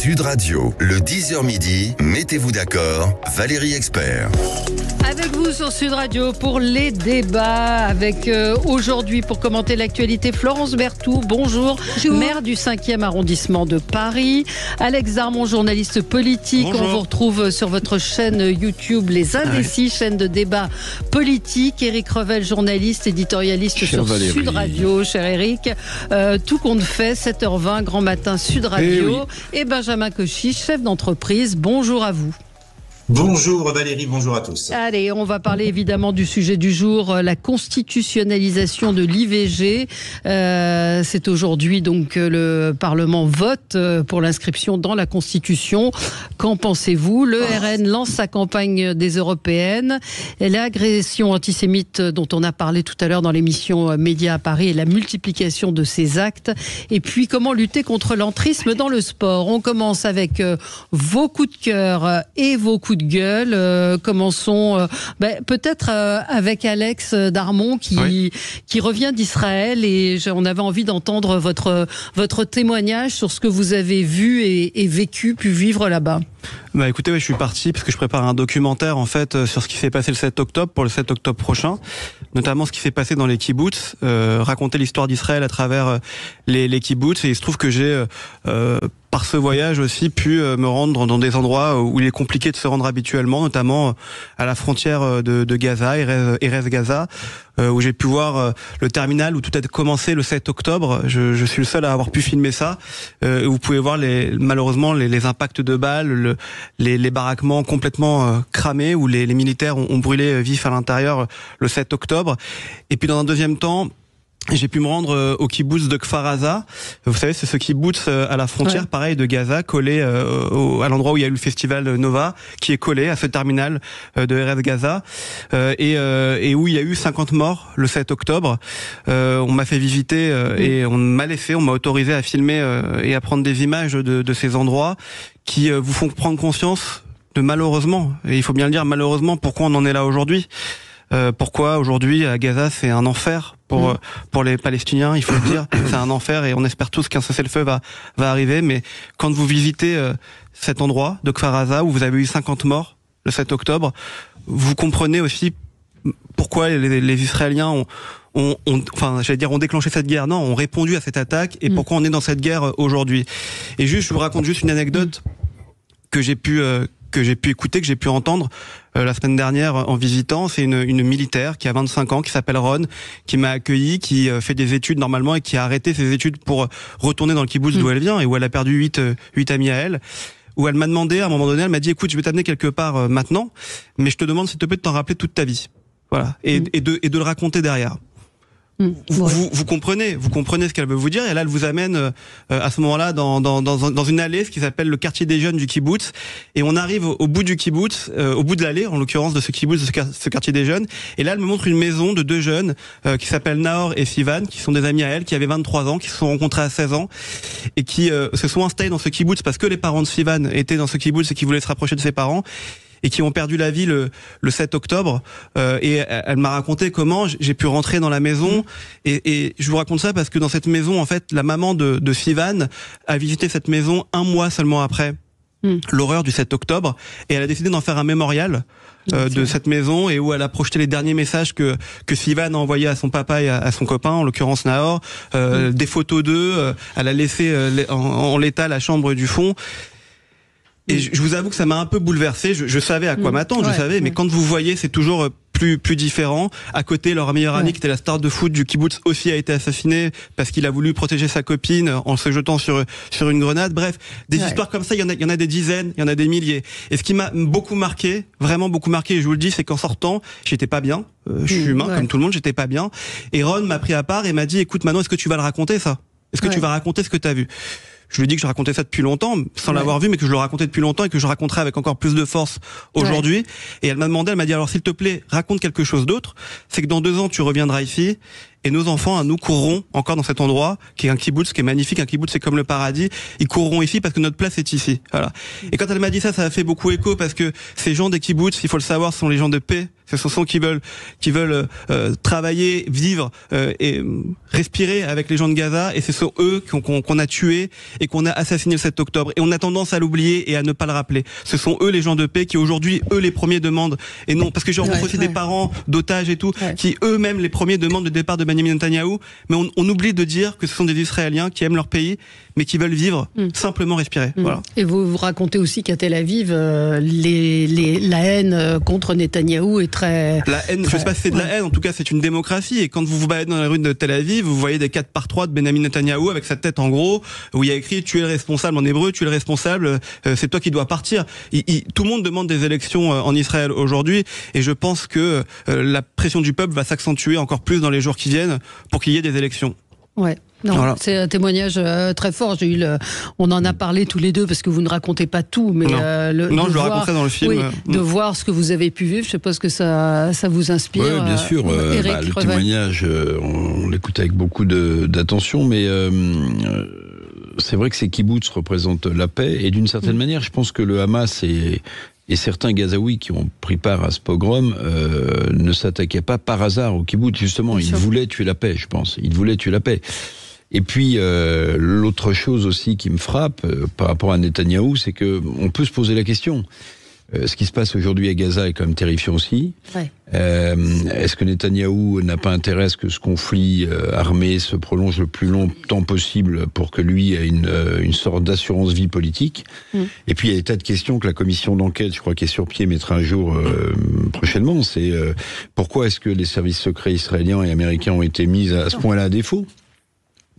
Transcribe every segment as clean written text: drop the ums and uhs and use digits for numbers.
Sud Radio, le 10h midi, mettez-vous d'accord, Valérie Expert. Avec vous sur Sud Radio pour les débats, avec aujourd'hui pour commenter l'actualité Florence Berthoud, bonjour, maire du 5e arrondissement de Paris. Alex Darmon, journaliste politique, bonjour. On vous retrouve sur votre chaîne YouTube Les Indécis, chaîne de débat politique. Éric Revel, journaliste, éditorialiste cher sur Valérie. Sud Radio, cher Éric. Tout compte fait, 7h20, grand matin Sud Radio. Et Benjamin Cauchy, chef d'entreprise, bonjour à vous. Bonjour Valérie, bonjour à tous. Allez, on va parler évidemment du sujet du jour, la constitutionnalisation de l'IVG. C'est aujourd'hui donc le Parlement vote pour l'inscription dans la Constitution. Qu'en pensez-vous ? Le RN lance sa campagne des européennes. Et l'agression antisémite dont on a parlé tout à l'heure dans l'émission Média à Paris et la multiplication de ces actes. Et puis comment lutter contre l'entrisme dans le sport. On commence avec vos coups de cœur et vos coups de gueule. Commençons peut-être avec Alex Darmon qui revient d'Israël et on avait envie d'entendre votre témoignage sur ce que vous avez vu et vécu, pu vivre là-bas. Écoutez, je suis parti parce que je prépare un documentaire en fait sur ce qui s'est passé le 7 octobre pour le 7 octobre prochain, notamment ce qui s'est passé dans les kibboutz, raconter l'histoire d'Israël à travers les kibboutz, et il se trouve que j'ai par ce voyage aussi pu me rendre dans des endroits où il est compliqué de se rendre habituellement, notamment à la frontière de Gaza, Erez Gaza, où j'ai pu voir le terminal où tout a commencé le 7 octobre. Je suis le seul à avoir pu filmer ça. Vous pouvez voir malheureusement les impacts de balles, les baraquements complètement cramés, où les militaires ont brûlé vifs à l'intérieur le 7 octobre. Et puis dans un deuxième temps, j'ai pu me rendre au kibbutz de Kfar Aza. Vous savez, c'est ce kibbutz à la frontière, pareil, de Gaza, collé à l'endroit où il y a eu le festival Nova, qui est collé à ce terminal de Erez Gaza, et où il y a eu 50 morts le 7 octobre. On m'a fait visiter et on m'a autorisé à filmer et à prendre des images de ces endroits qui vous font prendre conscience de malheureusement, et il faut bien le dire malheureusement, pourquoi on en est là aujourd'hui. Pourquoi aujourd'hui à Gaza c'est un enfer pour les Palestiniens, il faut le dire, c'est un enfer, et on espère tous qu'un cessez-le-feu va arriver. Mais quand vous visitez cet endroit de Kfar Aza où vous avez eu 50 morts le 7 octobre, vous comprenez aussi pourquoi les Israéliens ont déclenché cette guerre. Non, ont répondu à cette attaque, et pourquoi on est dans cette guerre aujourd'hui. Et je vous raconte juste une anecdote que j'ai pu écouter, que j'ai pu entendre la semaine dernière en visitant. C'est une militaire qui a 25 ans, qui s'appelle Ron, qui m'a accueilli, qui fait des études normalement et qui a arrêté ses études pour retourner dans le kibbutz d'où elle vient et où elle a perdu 8 amis à elle. Où elle m'a demandé, à un moment donné, elle m'a dit: écoute, je vais t'amener quelque part maintenant, mais je te demande s'il te plaît de t'en rappeler toute ta vie. Voilà. Et de le raconter derrière. Vous comprenez ce qu'elle veut vous dire, et là elle vous amène à ce moment-là dans une allée, ce qui s'appelle le quartier des jeunes du kibbutz, et on arrive au bout du kibbutz, au bout de l'allée en l'occurrence de ce kibbutz, de ce quartier des jeunes, et là elle me montre une maison de deux jeunes qui s'appellent Nahor et Sivan, qui sont des amis à elle, qui avaient 23 ans, qui se sont rencontrés à 16 ans et qui se sont installés dans ce kibbutz parce que les parents de Sivan étaient dans ce kibbutz et qui voulaient se rapprocher de ses parents, et qui ont perdu la vie le 7 octobre. Et elle m'a raconté comment j'ai pu rentrer dans la maison. Et je vous raconte ça parce que dans cette maison, en fait, la maman de Sivan a visité cette maison un mois seulement après l'horreur du 7 octobre. Et elle a décidé d'en faire un mémorial de cette maison, et où elle a projeté les derniers messages que Sivan a envoyés à son papa et à son copain, en l'occurrence Nahor, des photos d'eux. Elle a laissé en l'état la chambre du fond. Et je vous avoue que ça m'a un peu bouleversé. Je savais à quoi m'attendre, mais quand vous voyez, c'est toujours plus différent. À côté, leur meilleur ami, qui était la star de foot du kibbutz, aussi a été assassiné parce qu'il a voulu protéger sa copine en se jetant sur une grenade. Bref, des histoires comme ça, il y en a des dizaines, il y en a des milliers. Et ce qui m'a beaucoup marqué, vraiment beaucoup marqué, et je vous le dis, c'est qu'en sortant, j'étais pas bien. Je suis humain, comme tout le monde, j'étais pas bien. Et Ron m'a pris à part et m'a dit: écoute, maintenant, est-ce que tu vas le raconter, ça? Est-ce que tu vas raconter ce que t'as vu? Je lui ai dit que je racontais ça depuis longtemps, sans l'avoir vu, mais que je le racontais depuis longtemps et que je raconterais avec encore plus de force aujourd'hui. Et elle m'a dit: alors s'il te plaît, raconte quelque chose d'autre. C'est que dans 2 ans, tu reviendras ici, et nos enfants, nous courront encore dans cet endroit, qui est un kibbutz, qui est magnifique. Un kibbutz, c'est comme le paradis. Ils courront ici parce que notre place est ici. Voilà. Et quand elle m'a dit ça, ça a fait beaucoup écho, parce que ces gens des kibbutz, il faut le savoir, sont les gens de paix, Ce sont ceux qui veulent travailler, vivre et respirer avec les gens de Gaza. Et ce sont eux qu'on a tués et qu'on a assassinés le 7 octobre. Et on a tendance à l'oublier et à ne pas le rappeler. Ce sont eux les gens de paix qui aujourd'hui, eux les premiers demandent. Et non, parce que je rencontre aussi des parents d'otages et tout, qui eux-mêmes les premiers demandent le départ de Benjamin Netanyahou. Mais on oublie de dire que ce sont des Israéliens qui aiment leur pays, mais qui veulent vivre, simplement respirer. Voilà. Et vous racontez aussi qu'à Tel Aviv, la haine contre Netanyahou est très... La haine, je sais pas si c'est de la haine, en tout cas c'est une démocratie. Et quand vous vous baladez dans les rues de Tel Aviv, vous voyez des 4x3 de Benjamin Netanyahou avec sa tête en gros, où il y a écrit « tu es le responsable » en hébreu, « tu es le responsable, c'est toi qui dois partir ». Tout le monde demande des élections en Israël aujourd'hui, et je pense que la pression du peuple va s'accentuer encore plus dans les jours qui viennent pour qu'il y ait des élections. Ouais. Non, voilà. C'est un témoignage très fort. On en a parlé tous les deux parce que vous ne racontez pas tout, mais je le raconterai dans le film. Oui, de voir ce que vous avez pu vivre, je sais pas ce que ça vous inspire. Oui, bien sûr. Éric le témoignage, on l'écoute avec beaucoup d'attention, mais c'est vrai que ces kibboutz représentent la paix, et d'une certaine manière, je pense que le Hamas et certains Gazaouis qui ont pris part à ce pogrom ne s'attaquaient pas par hasard au kibboutz, justement. Ils voulaient tuer la paix, je pense. Ils voulaient tuer la paix. Et puis, l'autre chose aussi qui me frappe par rapport à Netanyahou, c'est que on peut se poser la question. Ce qui se passe aujourd'hui à Gaza est quand même terrifiant aussi. Ouais. Est-ce que Netanyahou n'a pas intérêt à ce que ce conflit armé se prolonge le plus longtemps possible pour que lui ait une sorte d'assurance vie politique? Et puis il y a des tas de questions que la commission d'enquête, je crois, qui est sur pied, mettra un jour prochainement. C'est pourquoi est-ce que les services secrets israéliens et américains ont été mis à ce point-là à défaut?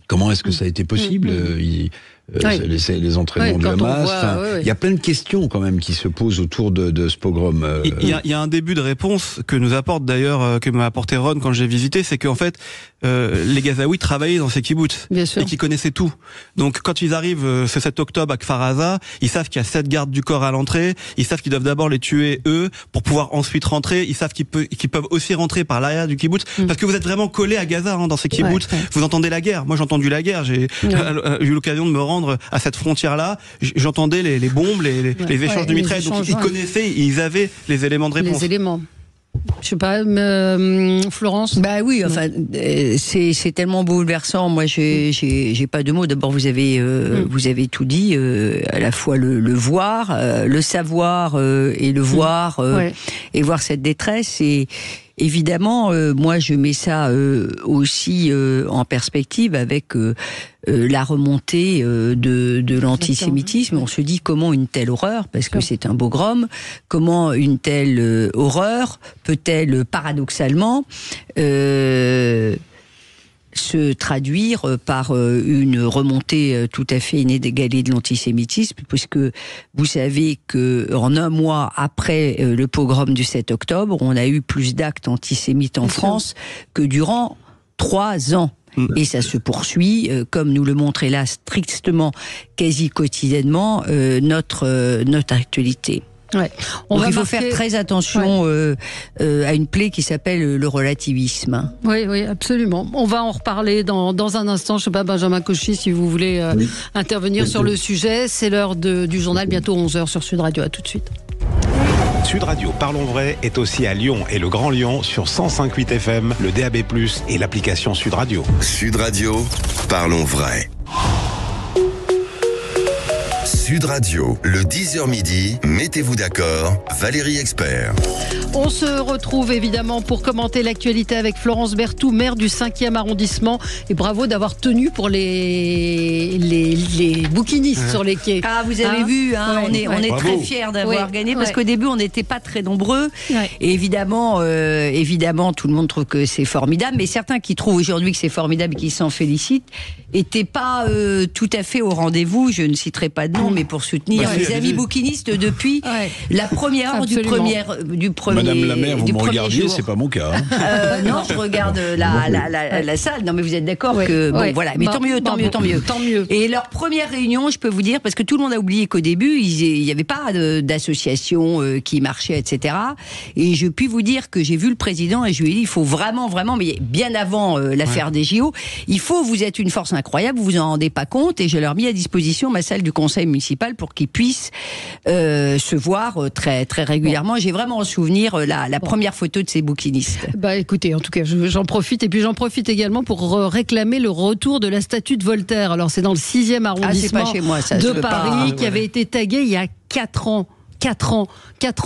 Comment est-ce que ça a été possible? Les entraînements du Hamas. Il y a plein de questions quand même qui se posent autour de ce pogrom. Il y a un début de réponse que nous apporte d'ailleurs, que m'a apporté Ron quand j'ai visité, c'est qu'en fait, les Gazaouis travaillaient dans ces kibboutz et qui connaissaient tout. Donc quand ils arrivent ce 7 octobre à Kfar Aza, ils savent qu'il y a 7 gardes du corps à l'entrée, ils savent qu'ils doivent d'abord les tuer eux pour pouvoir ensuite rentrer, ils savent qu'ils peuvent aussi rentrer par l'arrière du kibbutz, parce que vous êtes vraiment collés à Gaza dans ces kibbutz, vous entendez la guerre. Moi j'ai entendu la guerre, j'ai eu l'occasion de me rendre à cette frontière-là, j'entendais les bombes, les échanges de mitraillettes, donc ils connaissaient, ils avaient les éléments de réponse. Les éléments. Je sais pas, Florence. Bah oui, enfin, c'est tellement bouleversant. Moi, j'ai pas de mots. D'abord, vous avez tout dit, à la fois le voir, le savoir et le voir, et voir cette détresse. Et évidemment, moi, je mets ça aussi en perspective avec la remontée de l'antisémitisme. On se dit comment une telle horreur, parce que c'est un pogrom, comment une telle horreur peut-elle paradoxalement se traduire par une remontée tout à fait inégalée de l'antisémitisme, puisque vous savez qu'en un mois après le pogrom du 7 octobre, on a eu plus d'actes antisémites en France que durant 3 ans. Et ça se poursuit, comme nous le montre hélas strictement, quasi quotidiennement, notre actualité. Ouais. Il faut faire très attention à une plaie qui s'appelle le relativisme. Oui, absolument. On va en reparler dans un instant. Je ne sais pas, Benjamin Cauchy, si vous voulez intervenir sur le sujet. C'est l'heure du journal, bientôt 11h sur Sud Radio. À tout de suite. Sud Radio Parlons Vrai est aussi à Lyon et le Grand Lyon sur 105.8 FM, le DAB+, et l'application Sud Radio. Sud Radio, Parlons Vrai. Sud Radio, le 10h midi, mettez-vous d'accord, Valérie Expert. On se retrouve évidemment pour commenter l'actualité avec Florence Berthoud, maire du 5e arrondissement. Et bravo d'avoir tenu pour les bouquinistes sur les quais. Ah, vous avez vu, on est très fiers d'avoir gagné, parce qu'au début, on n'était pas très nombreux. Et évidemment, tout le monde trouve que c'est formidable. Mais certains qui trouvent aujourd'hui que c'est formidable et qui s'en félicitent, n'étaient pas tout à fait au rendez-vous. Je ne citerai pas de nom, mais pour soutenir les amis bouquinistes depuis la première heure du premier Madame la maire, vous me regardiez, jour. C'est pas mon cas. Non, je regarde la salle. Non, mais vous êtes d'accord que bon, voilà. Mais tant mieux. Et leur première réunion, je peux vous dire, parce que tout le monde a oublié qu'au début, il n'y avait pas d'association qui marchait, etc. Et je puis vous dire que j'ai vu le président et je lui ai dit, il faut vraiment, mais bien avant l'affaire des JO, vous êtes une force incroyable, vous vous en rendez pas compte, et je leur ai mis à disposition ma salle du conseil municipal municipal pour qu'ils puissent se voir très, très régulièrement. J'ai vraiment en souvenir la première photo de ces bouquinistes. Écoutez, en tout cas, j'en profite. Et puis j'en profite également pour réclamer le retour de la statue de Voltaire. Alors c'est dans le 6e arrondissement c'est pas chez moi, ça, de Paris, qui avait été taguée il y a 4 ans. 4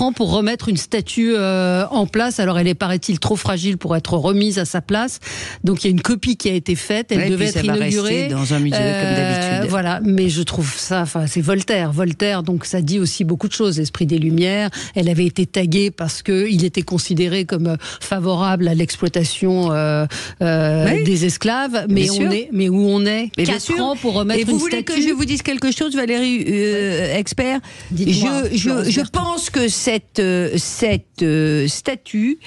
ans pour remettre une statue en place. Alors elle est, paraît-il, trop fragile pour être remise à sa place. Donc il y a une copie qui a été faite. Elle devait être inaugurée dans un musée comme d'habitude. Voilà, mais je trouve ça, c'est Voltaire. Voltaire, donc ça dit aussi beaucoup de choses. L'esprit des Lumières. Elle avait été taguée parce que il était considéré comme favorable à l'exploitation des esclaves. Mais où on est 4 ans pour remettre une statue. Et vous voulez que je vous dise quelque chose, Valérie, expert? Je pense que cette statue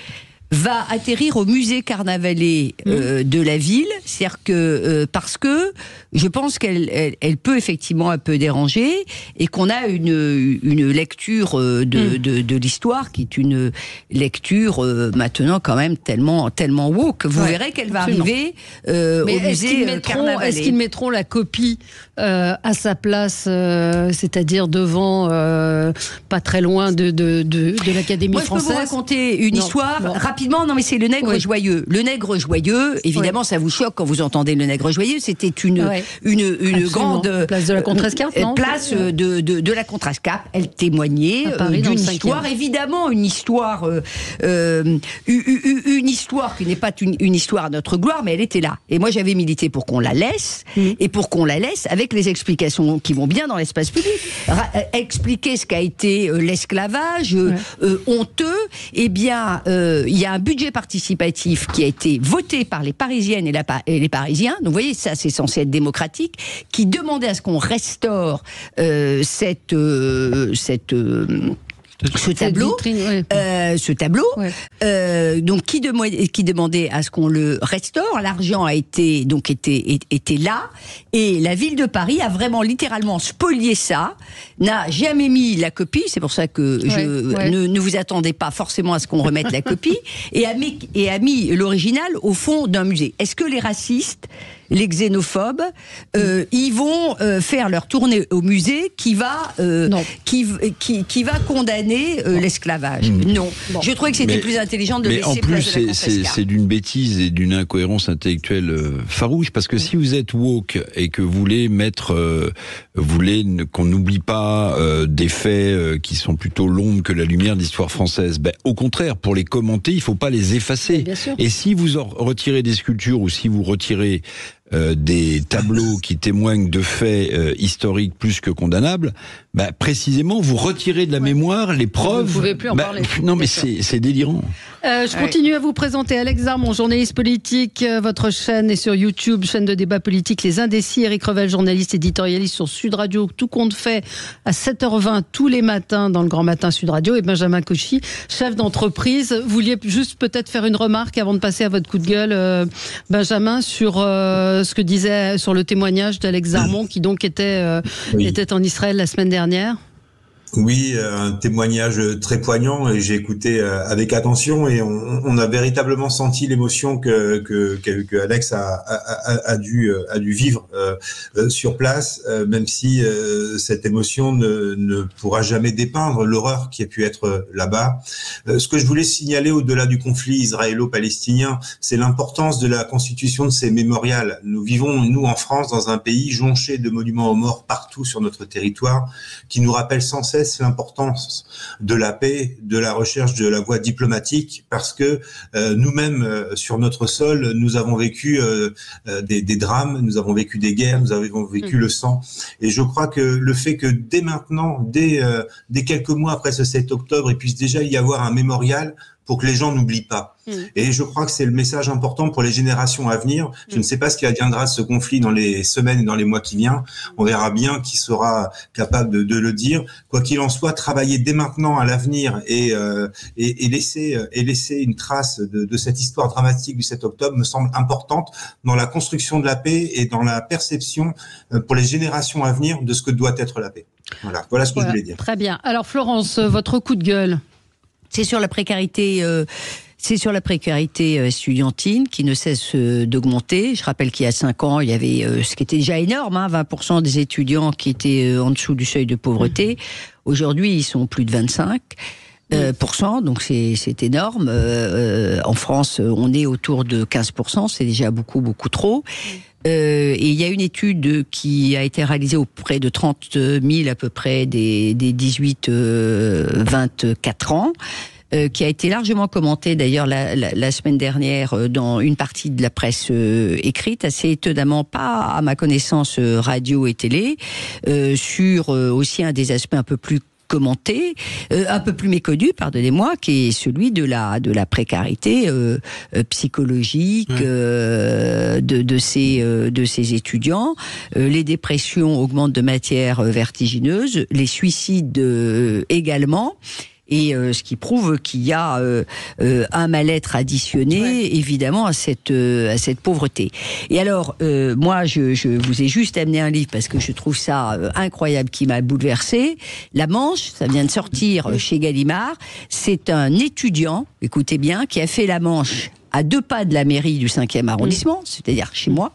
va atterrir au musée Carnavalet de la ville, c'est-à-dire que parce que je pense qu'elle peut effectivement un peu déranger et qu'on a une lecture de l'histoire qui est une lecture maintenant quand même tellement woke. Vous verrez qu'elle va arriver au musée Carnavalet. Est-ce qu'ils mettront la copie à sa place, c'est-à-dire devant, pas très loin de l'Académie française? Moi, je peux vous raconter une histoire rapidement. Non, mais c'est le Nègre joyeux. Le Nègre joyeux, évidemment, ça vous choque quand vous entendez le Nègre joyeux. C'était une grande place de la Contrescarpe, non? Place de la Contrescarpe. Elle témoignait d'une histoire, évidemment, une histoire qui n'est pas une histoire à notre gloire, mais elle était là. Et moi, j'avais milité pour qu'on la laisse, et pour qu'on la laisse avec les explications qui vont bien dans l'espace public. Expliquer ce qu'a été l'esclavage honteux. Eh bien, il y a un budget participatif qui a été voté par les Parisiennes et les Parisiens, donc vous voyez, ça c'est censé être démocratique, qui demandait à ce qu'on restaure ce tableau, donc qui demandait à ce qu'on le restaure. L'argent était là, et la ville de Paris a vraiment littéralement spolié ça, n'a jamais mis la copie. C'est pour ça que ne vous attendez pas forcément à ce qu'on remette la copie, et a mis l'original au fond d'un musée. Est-ce que les racistes, les xénophobes, ils vont faire leur tournée au musée qui va condamner l'esclavage? Non. Bon. Je trouvais que c'était plus intelligent de laisser place à la Contrescarpe. Mais en plus, c'est d'une bêtise et d'une incohérence intellectuelle farouche, parce que si vous êtes woke et que vous voulez qu'on n'oublie pas des faits qui sont plutôt l'ombre que la lumière de l'histoire française, au contraire, pour les commenter, il ne faut pas les effacer. Et si vous retirez des sculptures ou si vous retirez des tableaux qui témoignent de faits historiques plus que condamnables, précisément vous retirez de la mémoire les preuves. Vous ne pouvez plus en parler. Non, mais c'est délirant. Je continue à vous présenter Alex Zarmon, journaliste politique. Votre chaîne est sur YouTube, chaîne de débat politique Les Indécis. Eric Revel, journaliste éditorialiste sur Sud Radio. Tout compte fait à 7h20 tous les matins dans le Grand Matin Sud Radio. Et Benjamin Cauchy, chef d'entreprise. Vous vouliez juste peut-être faire une remarque avant de passer à votre coup de gueule, Benjamin, sur ce que disait sur le témoignage d'Alex Zarmon, qui donc était en Israël la semaine dernière. Oui, un témoignage très poignant, et j'ai écouté avec attention, et on a véritablement senti l'émotion que Alex a dû vivre sur place, même si cette émotion ne pourra jamais dépeindre l'horreur qui a pu être là-bas. Ce que je voulais signaler au-delà du conflit israélo-palestinien, c'est l'importance de la constitution de ces mémorials. Nous vivons, nous, en France, dans un pays jonché de monuments aux morts partout sur notre territoire, qui nous rappellent sans cesse l'importance de la paix, de la recherche de la voie diplomatique, parce que nous-mêmes, sur notre sol, nous avons vécu des drames, nous avons vécu des guerres, nous avons vécu le sang. Et je crois que le fait que dès maintenant, dès quelques mois après ce 7 octobre, il puisse déjà y avoir un mémorial pour que les gens n'oublient pas. Et je crois que c'est le message important pour les générations à venir. Je ne sais pas ce qui adviendra de ce conflit dans les semaines et dans les mois qui viennent. On verra bien qui sera capable de le dire. Quoi qu'il en soit, travailler dès maintenant à l'avenir et laisser une trace de cette histoire dramatique du 7 octobre me semble importante dans la construction de la paix et dans la perception pour les générations à venir de ce que doit être la paix. Voilà ce que je voulais dire. Très bien. Alors Florence, votre coup de gueule? C'est sur la précarité C'est sur la précarité estudiantine qui ne cesse d'augmenter. Je rappelle qu'il y a 5 ans, il y avait ce qui était déjà énorme, 20% des étudiants qui étaient en dessous du seuil de pauvreté. Aujourd'hui, ils sont plus de 25%, donc c'est énorme. En France, on est autour de 15%, c'est déjà beaucoup trop. Et il y a une étude qui a été réalisée auprès de 30 000 à peu près des 18-24 ans, qui a été largement commentée d'ailleurs la semaine dernière dans une partie de la presse écrite, assez étonnamment, pas à ma connaissance radio et télé, sur aussi un des aspects un peu plus commenté, un peu plus méconnu, pardonnez-moi, qui est celui de la précarité psychologique de ces étudiants. Les dépressions augmentent de manière vertigineuse, les suicides également. Et ce qui prouve qu'il y a un mal-être additionné, évidemment, à cette pauvreté. Et alors, moi, je vous ai juste amené un livre parce que je trouve ça incroyable, qui m'a bouleversée. La Manche, ça vient de sortir chez Gallimard. C'est un étudiant, écoutez bien, qui a fait la Manche à 2 pas de la mairie du 5e arrondissement, c'est-à-dire chez moi.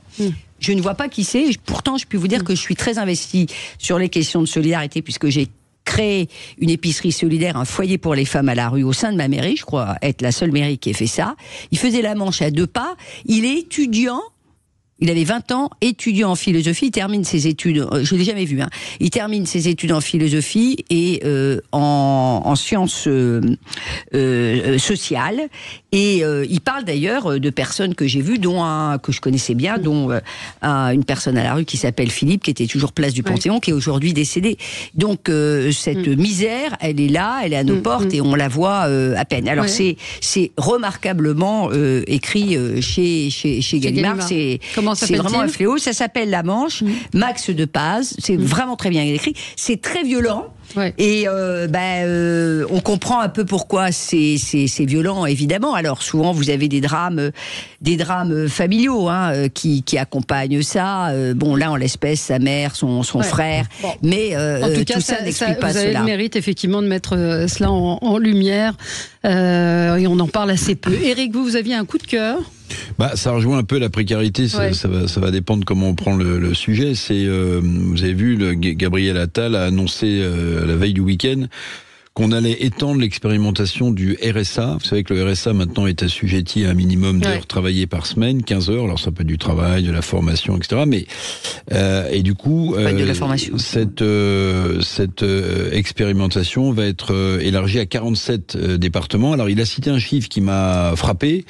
Je ne vois pas qui c'est. Pourtant, je peux vous dire que je suis très investie sur les questions de solidarité, puisque j'ai créé une épicerie solidaire, un foyer pour les femmes à la rue au sein de ma mairie. Je crois être la seule mairie qui ait fait ça. Il faisait la Manche à 2 pas. Il est étudiant. Il avait 20 ans, étudiant en philosophie. Il termine ses études, je l'ai jamais vu, il termine ses études en philosophie et en sciences sociales. Et il parle d'ailleurs de personnes que j'ai vues, dont que je connaissais bien, dont une personne à la rue qui s'appelle Philippe, qui était toujours place du Panthéon, qui est aujourd'hui décédé. Donc cette misère, elle est là, elle est à nos portes et on la voit à peine. Alors c'est remarquablement écrit chez Gallimard. C'est vraiment un fléau. Ça s'appelle La Manche. Max de Paz. C'est vraiment très bien écrit. C'est très violent. Et on comprend un peu pourquoi c'est violent, évidemment. Alors souvent vous avez des drames familiaux qui accompagnent ça. Bon, là en l'espèce sa mère, son frère. Bon. Mais en tout cas, tout ça n'explique pas cela. Vous avez le mérite effectivement de mettre cela en lumière. Et on en parle assez peu. Éric, vous aviez un coup de cœur? Ça rejoint un peu la précarité, ça va dépendre comment on prend le sujet. Vous avez vu, Gabriel Attal a annoncé à la veille du week-end qu'on allait étendre l'expérimentation du RSA. Vous savez que le RSA maintenant est assujetti à un minimum d'heures travaillées par semaine, 15 heures. Alors ça peut être du travail, de la formation, etc. Mais et du coup, de la formation. Cette expérimentation va être élargie à 47 départements. Alors il a cité un chiffre qui m'a frappé.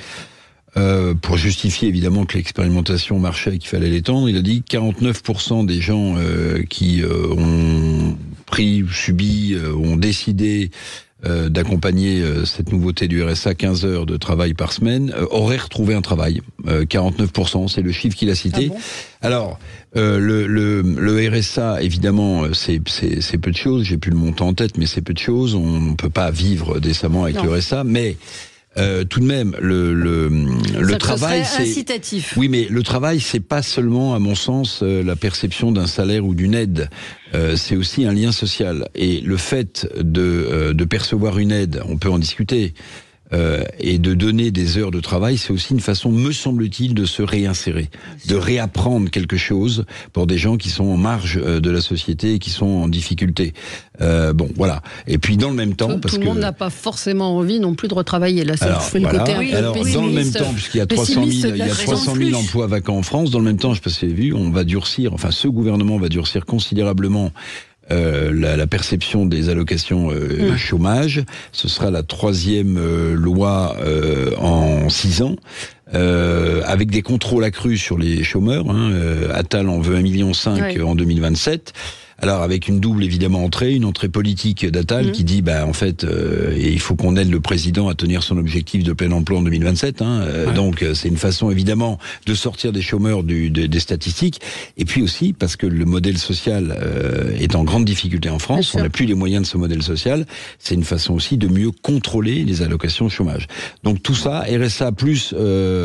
Pour justifier évidemment que l'expérimentation marchait et qu'il fallait l'étendre, il a dit que 49% des gens qui ont pris, subi, ont décidé d'accompagner cette nouveauté du RSA, 15 heures de travail par semaine, auraient retrouvé un travail. 49%, c'est le chiffre qu'il a cité. Ah bon ? Alors, le RSA, évidemment, c'est peu de choses. J'ai plus le montant en tête, mais c'est peu de choses. On ne peut pas vivre décemment avec le RSA, mais tout de même, le travail, c'est incitatif. Oui, mais le travail, c'est pas seulement, à mon sens, la perception d'un salaire ou d'une aide. C'est aussi un lien social. Et le fait de percevoir une aide, on peut en discuter. Et de donner des heures de travail, c'est aussi une façon, me semble-t-il, de se réinsérer, de réapprendre quelque chose pour des gens qui sont en marge de la société et qui sont en difficulté. Bon, voilà. Et puis dans le même temps, tout le monde n'a pas forcément envie non plus de retravailler. Là, ça fait le côté un peu pessimiste. Dans le même temps, puisqu'il y a 300 000 emplois vacants en France, dans le même temps, je sais pas si vous avez vu, on va durcir. Enfin, ce gouvernement va durcir considérablement la perception des allocations chômage. Ce sera la 3e loi en 6 ans. Avec des contrôles accrus sur les chômeurs. Attal en veut 1,5 million en 2027. Alors avec une double évidemment entrée, une entrée politique d'Attal qui dit en fait il faut qu'on aide le président à tenir son objectif de plein emploi en 2027. Donc c'est une façon évidemment de sortir des chômeurs des statistiques. Et puis aussi parce que le modèle social est en grande difficulté en France. On n'a plus les moyens de ce modèle social. C'est une façon aussi de mieux contrôler les allocations chômage. Donc tout ça, RSA plus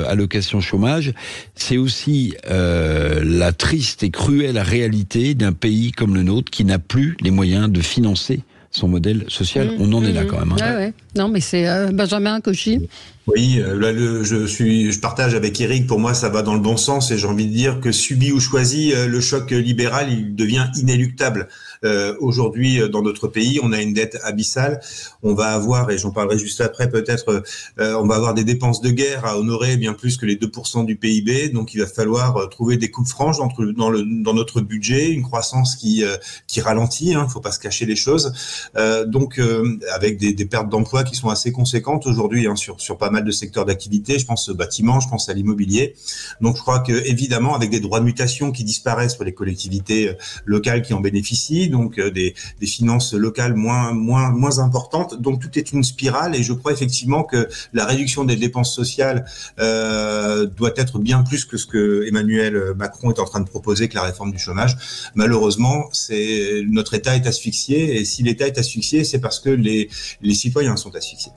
allocations chômage, c'est aussi la triste et cruelle réalité d'un pays comme le nôtre qui n'a plus les moyens de financer son modèle social. On en est là quand même. Hein. Ouais. Non, mais c'est Benjamin Cauchy. Oui, là, je partage avec Eric. Pour moi, ça va dans le bon sens et j'ai envie de dire que subi ou choisi, le choc libéral, il devient inéluctable. Aujourd'hui, dans notre pays, on a une dette abyssale. On va avoir, et j'en parlerai juste après peut-être, on va avoir des dépenses de guerre à honorer bien plus que les 2% du PIB. Donc, il va falloir trouver des coupes franches dans notre budget, une croissance qui ralentit. Faut pas se cacher les choses. Donc, avec des pertes d'emplois qui sont assez conséquentes aujourd'hui sur pas mal de secteurs d'activité. Je pense au bâtiment, je pense à l'immobilier. Donc, je crois que évidemment, avec des droits de mutation qui disparaissent pour les collectivités locales qui en bénéficient, donc des finances locales moins importantes. Donc, tout est une spirale et je crois effectivement que la réduction des dépenses sociales doit être bien plus que ce que Emmanuel Macron est en train de proposer, que la réforme du chômage. Malheureusement, notre État est asphyxié et si l'État est asphyxié, c'est parce que les citoyens sont asphyxiés.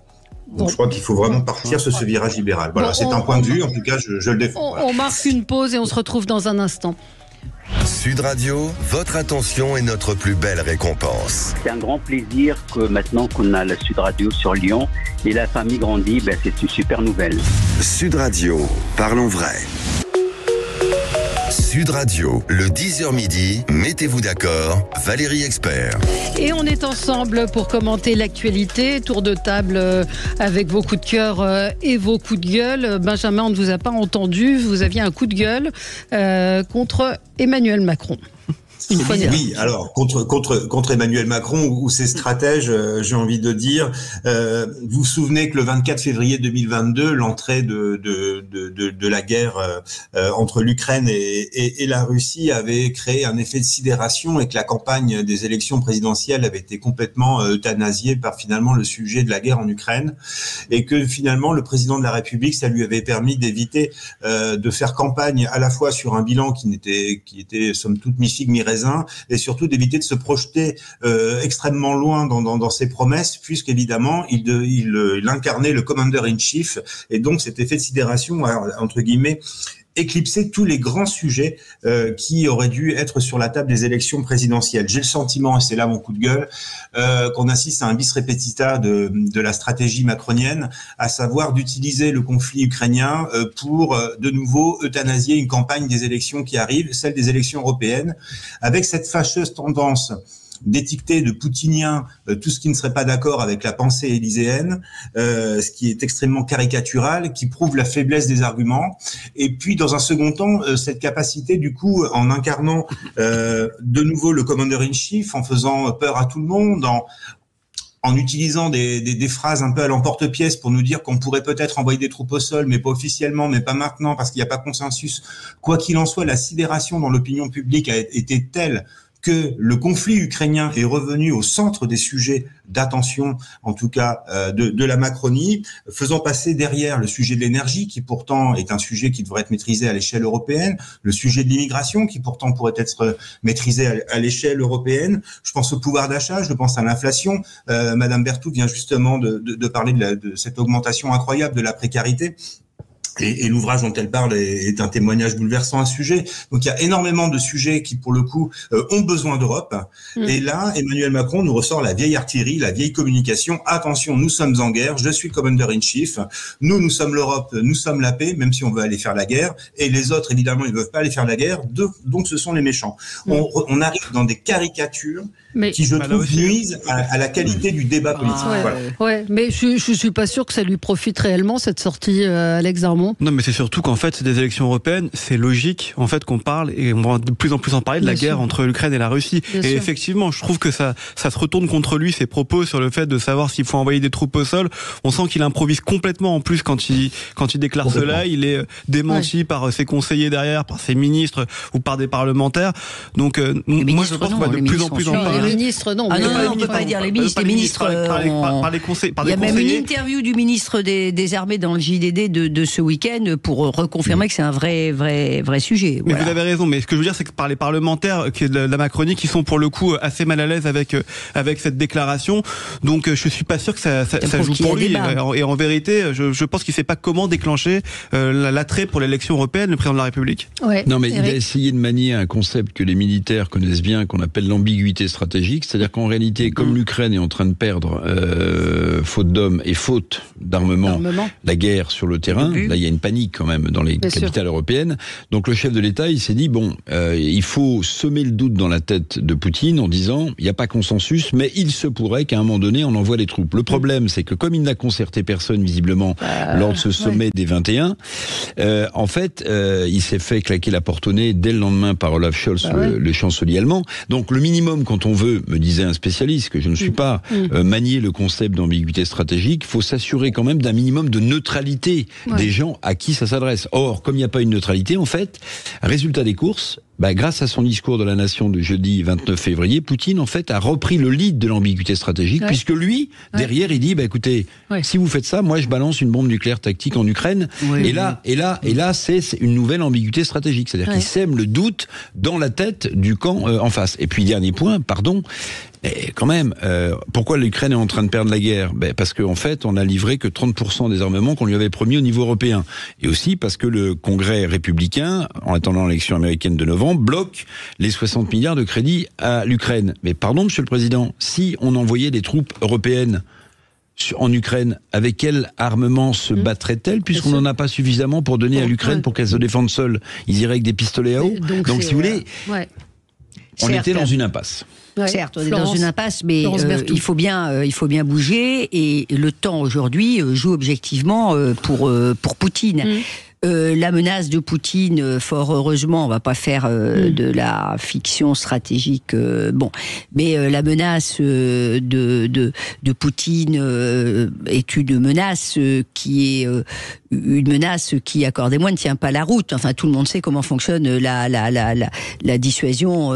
Donc, je crois qu'il faut vraiment partir sur ce virage libéral. Voilà, c'est un point de vue, en tout cas, je le défends. On marque une pause et on se retrouve dans un instant. Sud Radio, votre attention est notre plus belle récompense. C'est un grand plaisir que maintenant qu'on a la Sud Radio sur Lyon et la famille grandit, c'est une super nouvelle. Sud Radio, parlons vrai. Sud Radio, le 10h midi, mettez-vous d'accord, Valérie Expert. Et on est ensemble pour commenter l'actualité, tour de table avec vos coups de cœur et vos coups de gueule. Benjamin, on ne vous a pas entendu, vous aviez un coup de gueule contre Emmanuel Macron. Oui, alors contre Emmanuel Macron ou ses stratèges, j'ai envie de dire. Vous vous souvenez que le 24 février 2022, l'entrée de la guerre entre l'Ukraine et la Russie avait créé un effet de sidération et que la campagne des élections présidentielles avait été complètement euthanasiée par finalement le sujet de la guerre en Ukraine et que finalement le président de la République, ça lui avait permis d'éviter de faire campagne à la fois sur un bilan qui était somme toute mi-figue mi-raisin et surtout d'éviter de se projeter extrêmement loin dans ses promesses, puisqu'évidemment il incarnait le commander-in-chief et donc cet effet de sidération entre guillemets éclipser tous les grands sujets qui auraient dû être sur la table des élections présidentielles. J'ai le sentiment, et c'est là mon coup de gueule, qu'on assiste à un bis repetita de la stratégie macronienne, à savoir d'utiliser le conflit ukrainien pour de nouveau euthanasier une campagne des élections qui arrivent, celle des élections européennes, avec cette fâcheuse tendance d'étiqueter de poutinien tout ce qui ne serait pas d'accord avec la pensée élyséenne, ce qui est extrêmement caricatural, qui prouve la faiblesse des arguments. Et puis, dans un second temps, cette capacité, du coup, en incarnant de nouveau le commander-in-chief, en faisant peur à tout le monde, en utilisant des phrases un peu à l'emporte-pièce pour nous dire qu'on pourrait peut-être envoyer des troupes au sol, mais pas officiellement, mais pas maintenant, parce qu'il n'y a pas consensus. Quoi qu'il en soit, la sidération dans l'opinion publique a été telle que le conflit ukrainien est revenu au centre des sujets d'attention, en tout cas de la Macronie, faisant passer derrière le sujet de l'énergie, qui pourtant est un sujet qui devrait être maîtrisé à l'échelle européenne, le sujet de l'immigration, qui pourtant pourrait être maîtrisé à l'échelle européenne. Je pense au pouvoir d'achat, je pense à l'inflation. Madame Berthoud vient justement de parler de cette augmentation incroyable de la précarité. Et l'ouvrage dont elle parle est un témoignage bouleversant à ce sujet. Donc il y a énormément de sujets qui, pour le coup, ont besoin d'Europe. Et là, Emmanuel Macron nous ressort la vieille artillerie, la vieille communication. Attention, nous sommes en guerre, je suis commander-in-chief. Nous sommes l'Europe, nous sommes la paix, même si on veut aller faire la guerre. Et les autres, évidemment, ils ne veulent pas aller faire la guerre. Donc ce sont les méchants. On arrive dans des caricatures qui, je trouve, nuisent à la qualité du débat politique. Ouais, mais je suis pas sûr que ça lui profite réellement, cette sortie, Alex Darmon. Non, mais c'est surtout qu'en fait, c'est des élections européennes, c'est logique en fait qu'on parle, et on va de plus en plus en parler, de la guerre entre l'Ukraine et la Russie. Et effectivement, je trouve que ça se retourne contre lui, ses propos sur le fait de savoir s'il faut envoyer des troupes au sol. On sent qu'il improvise complètement en plus quand il déclare cela. Il est démenti par ses conseillers derrière, par ses ministres ou par des parlementaires. Donc moi je pense qu'on va de plus en plus en parler. Les ministres, non. Ah non, on peut pas dire les ministres. Les ministres, par les conseillers. Il y a même une interview du ministre des Armées dans le JDD de ce week-end week-end pour reconfirmer que c'est un vrai sujet. Mais voilà. vous avez raison, mais ce que je veux dire, c'est que par les parlementaires de la Macronie qui sont pour le coup assez mal à l'aise avec cette déclaration, donc je suis pas sûr que ça joue pour lui. Et en vérité, je pense qu'il sait pas comment déclencher l'attrait pour l'élection européenne, le président de la République. Ouais, non, mais il a essayé de manier un concept que les militaires connaissent bien, qu'on appelle l'ambiguïté stratégique, c'est-à-dire qu'en réalité, comme l'Ukraine est en train de perdre, faute d'hommes et faute d'armement, la guerre sur le terrain, là il y a une panique quand même dans les capitales européennes, donc le chef de l'État il s'est dit il faut semer le doute dans la tête de Poutine en disant il n'y a pas consensus, mais il se pourrait qu'à un moment donné on envoie des troupes. Le problème c'est que comme il n'a concerté personne visiblement lors de ce sommet des 21, en fait il s'est fait claquer la porte au nez dès le lendemain par Olaf Scholz, le chancelier allemand. Donc le minimum quand on veut, me disait un spécialiste que je ne suis pas, manier le concept d'ambiguïté stratégique, il faut s'assurer quand même d'un minimum de neutralité des gens à qui ça s'adresse. Or, comme il n'y a pas une neutralité, en fait, résultat des courses, grâce à son discours de la Nation de jeudi 29 février, Poutine, en fait, a repris le lead de l'ambiguïté stratégique, puisque lui, derrière, il dit, écoutez, si vous faiaites ça, moi, je balance une bombe nucléaire tactique en Ukraine, et là, c'est une nouvelle ambiguïté stratégique. C'est-à-dire qu'il sème le doute dans la tête du camp en face. Et puis, dernier point, et quand même, pourquoi l'Ukraine est en train de perdre la guerre ? Parce qu'en fait, on a livré que 30% des armements qu'on lui avait promis au niveau européen. Et aussi parce que le Congrès républicain, en attendant l'élection américaine de novembre, bloque les 60 milliards de crédits à l'Ukraine. Mais pardon, Monsieur le Président, si on envoyait des troupes européennes en Ukraine, avec quel armement se battraient-elles, puisqu'on n'en a pas suffisamment pour donner à l'Ukraine pour qu'elle se défende seule ? Ils iraient avec des pistolets à eau. Donc si vous voulez, on était dans une impasse. Certes, on est dans une impasse, mais il faut bien bouger, et le temps aujourd'hui joue objectivement pour Poutine. La menace de Poutine, fort heureusement, on va pas faire de la fiction stratégique, mais la menace de Poutine est une menace qui, accordez-moi, ne tient pas la route. Enfin, tout le monde sait comment fonctionne la dissuasion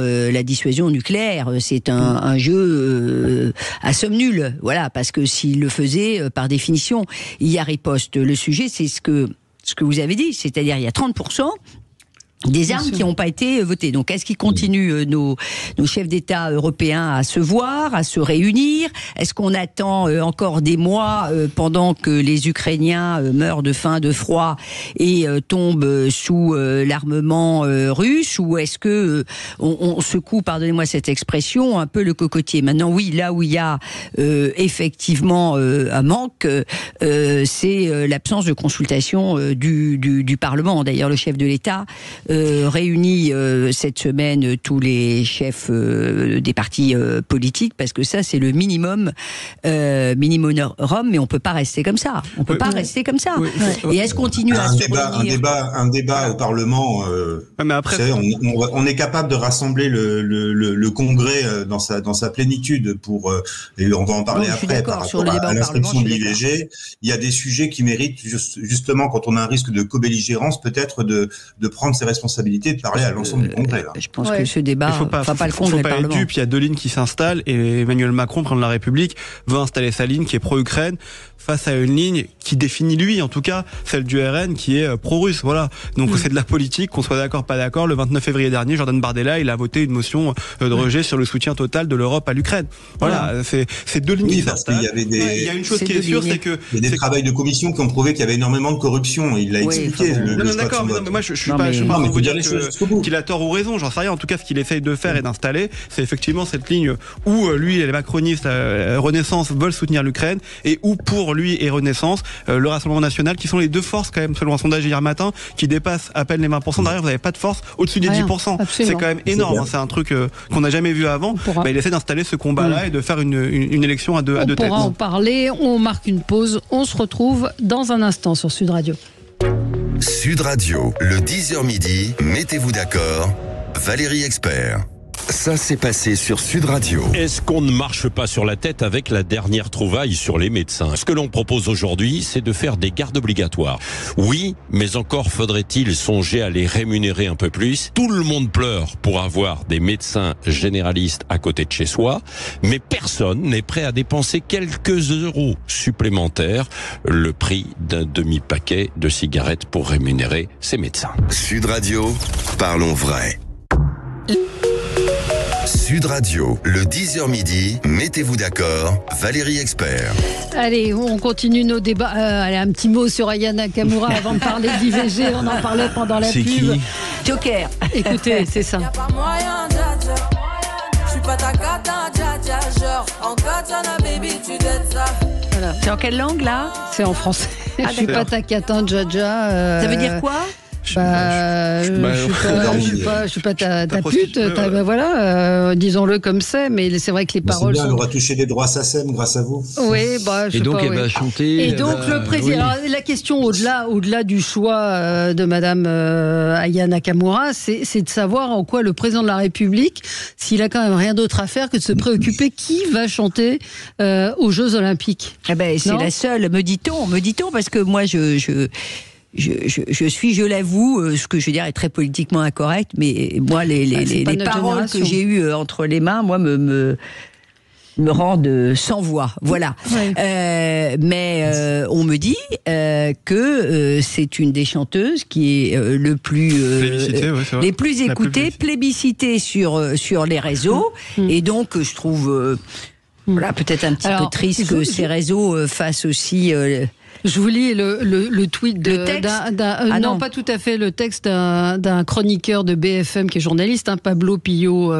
nucléaire. C'est un jeu à somme nulle, voilà, parce que s'il le faisait, par définition, il y a riposte. Le sujet, c'est ce que vous avez dit, c'est-à-dire il y a 30% des armes qui n'ont pas été votées. Donc, est-ce qu'ils continuent, nos chefs d'État européens, à se voir, à se réunir ? Est-ce qu'on attend encore des mois pendant que les Ukrainiens meurent de faim, de froid et tombent sous l'armement russe ? Ou est-ce que on secoue, pardonnez-moi cette expression, un peu le cocotier ? Maintenant, oui, là où il y a effectivement un manque, c'est l'absence de consultation du Parlement. D'ailleurs, le chef de l'État réunit cette semaine tous les chefs des partis politiques, parce que ça c'est le minimum mais on peut pas rester comme ça. Et est-ce qu'on continue à se réunir ? Un débat au Parlement. Mais après, on est capable de rassembler le Congrès dans sa plénitude et on va en parler après par rapport à l'inscription de l'IVG. Il y a des sujets qui méritent justement, quand on a un risque de co-belligérance, peut-être de prendre ses responsabilités, de parler à l'ensemble du Congrès. Là. Je pense que ce débat fera pas le Congrès. Il faut pas être dupe, il y a deux lignes qui s'installent, et Emmanuel Macron, président de la République, veut installer sa ligne qui est pro-Ukraine face à une ligne qui définit lui, en tout cas celle du RN, qui est pro-russe. Voilà. Donc c'est de la politique, qu'on soit d'accord, pas d'accord. Le 29 février dernier, Jordan Bardella, il a voté une motion de rejet sur le soutien total de l'Europe à l'Ukraine. Voilà, c'est deux lignes qui s'installent. Il y a une chose qui est sûre, c'est que il y a des travaux de commission qui ont prouvé qu'il y avait énormément de corruption. Il l'a expliqué. Non, d'accord, mais moi je suis pas vous dire qu'il a tort ou raison, j'en sais rien. En tout cas, ce qu'il essaye de faire et d'installer, c'est effectivement cette ligne où lui et les macronistes Renaissance veulent soutenir l'Ukraine, et où pour lui et Renaissance, le Rassemblement national, qui sont les deux forces quand même, selon un sondage hier matin, qui dépassent à peine les 20%. Derrière, vous n'avez pas de force au-dessus des 10%. C'est quand même énorme. C'est un truc qu'on n'a jamais vu avant. Il essaie d'installer ce combat-là et de faire une élection à deux têtes. On pourra en parler. On marque une pause. On se retrouve dans un instant sur Sud Radio. Sud Radio, le 10h midi, mettez-vous d'accord, Valérie Expert. Ça s'est passé sur Sud Radio. Est-ce qu'on ne marche pas sur la tête avec la dernière trouvaille sur les médecins? Ce que l'on propose aujourd'hui, c'est de faire des gardes obligatoires. Oui, mais encore faudrait-il songer à les rémunérer un peu plus. Tout le monde pleure pour avoir des médecins généralistes à côté de chez soi, mais personne n'est prêt à dépenser quelques euros supplémentaires, le prix d'un demi-paquet de cigarettes pour rémunérer ces médecins. Sud Radio, parlons vrai. Sud Radio, le 10h midi, mettez-vous d'accord, Valérie Expert. Allez, on continue nos débats. Allez, un petit mot sur Aya Nakamura avant de parler d'IVG. On en parlait pendant la pub. Qui Joker. Écoutez, c'est ça. Y'a pas moyen, dja, je suis pas ta cata, dja, genre en katana, baby, tu dettes ça. Voilà. C'est en quelle langue, là? C'est en français. Je suis pas ta catin, Jaja. Ça veut dire quoi? Je suis pas ta pute, disons-le comme c'est, mais c'est vrai que les paroles bien, sont... on aura touché des droits SACEM grâce à vous. Oui, je Et donc, sais pas, elle va chanter. Et donc, le président. Oui. Alors, la question au-delà du choix de Madame Aya Nakamura, c'est de savoir en quoi le président de la République, s'il a quand même rien d'autre à faire que de se préoccuper qui va chanter aux Jeux Olympiques. Eh ben, c'est la seule, me dit-on, parce que moi, je suis, je l'avoue, ce que je veux dire est très politiquement incorrect, mais moi, les paroles que j'ai eues entre les mains, moi, me rendent sans voix. Voilà. Ouais. Mais on me dit que c'est une des chanteuses qui est le plus les plus écoutées, plébiscitées sur les réseaux, et donc je trouve voilà, peut-être un petit peu triste que ces réseaux fassent aussi. Je vous lis le tweet le texte non, pas tout à fait, le texte d'un chroniqueur de BFM qui est journaliste, Pablo Pillo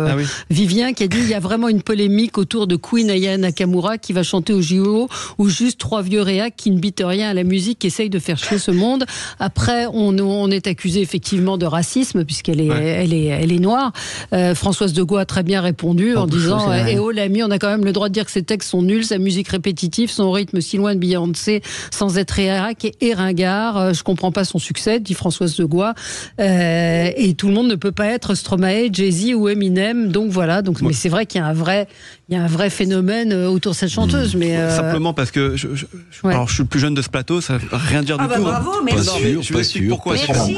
Vivien, qui a dit: il y a vraiment une polémique autour de Queen Aya Nakamura qui va chanter au JO, ou juste trois vieux réacs qui ne bitent rien à la musique, qui essayent de faire chier ce monde. Après, on est accusé effectivement de racisme puisqu'elle est, elle est noire. Françoise de Gaulle a très bien répondu en disant: eh oh l'ami, on a quand même le droit de dire que ses textes sont nuls, sa musique répétitive, son rythme si loin de Beyoncé, sans être réac et ringard. Je comprends pas son succès, dit Françoise de Gaulle. Et tout le monde ne peut pas être Stromae, Jay-Z ou Eminem. Donc voilà. Donc, mais c'est vrai qu'il y a un vrai phénomène autour de cette chanteuse. Mais simplement parce que alors je suis le plus jeune de ce plateau, ça veut rien dire du tout. Bravo, merci. Pas sûr. Pourquoi Merci.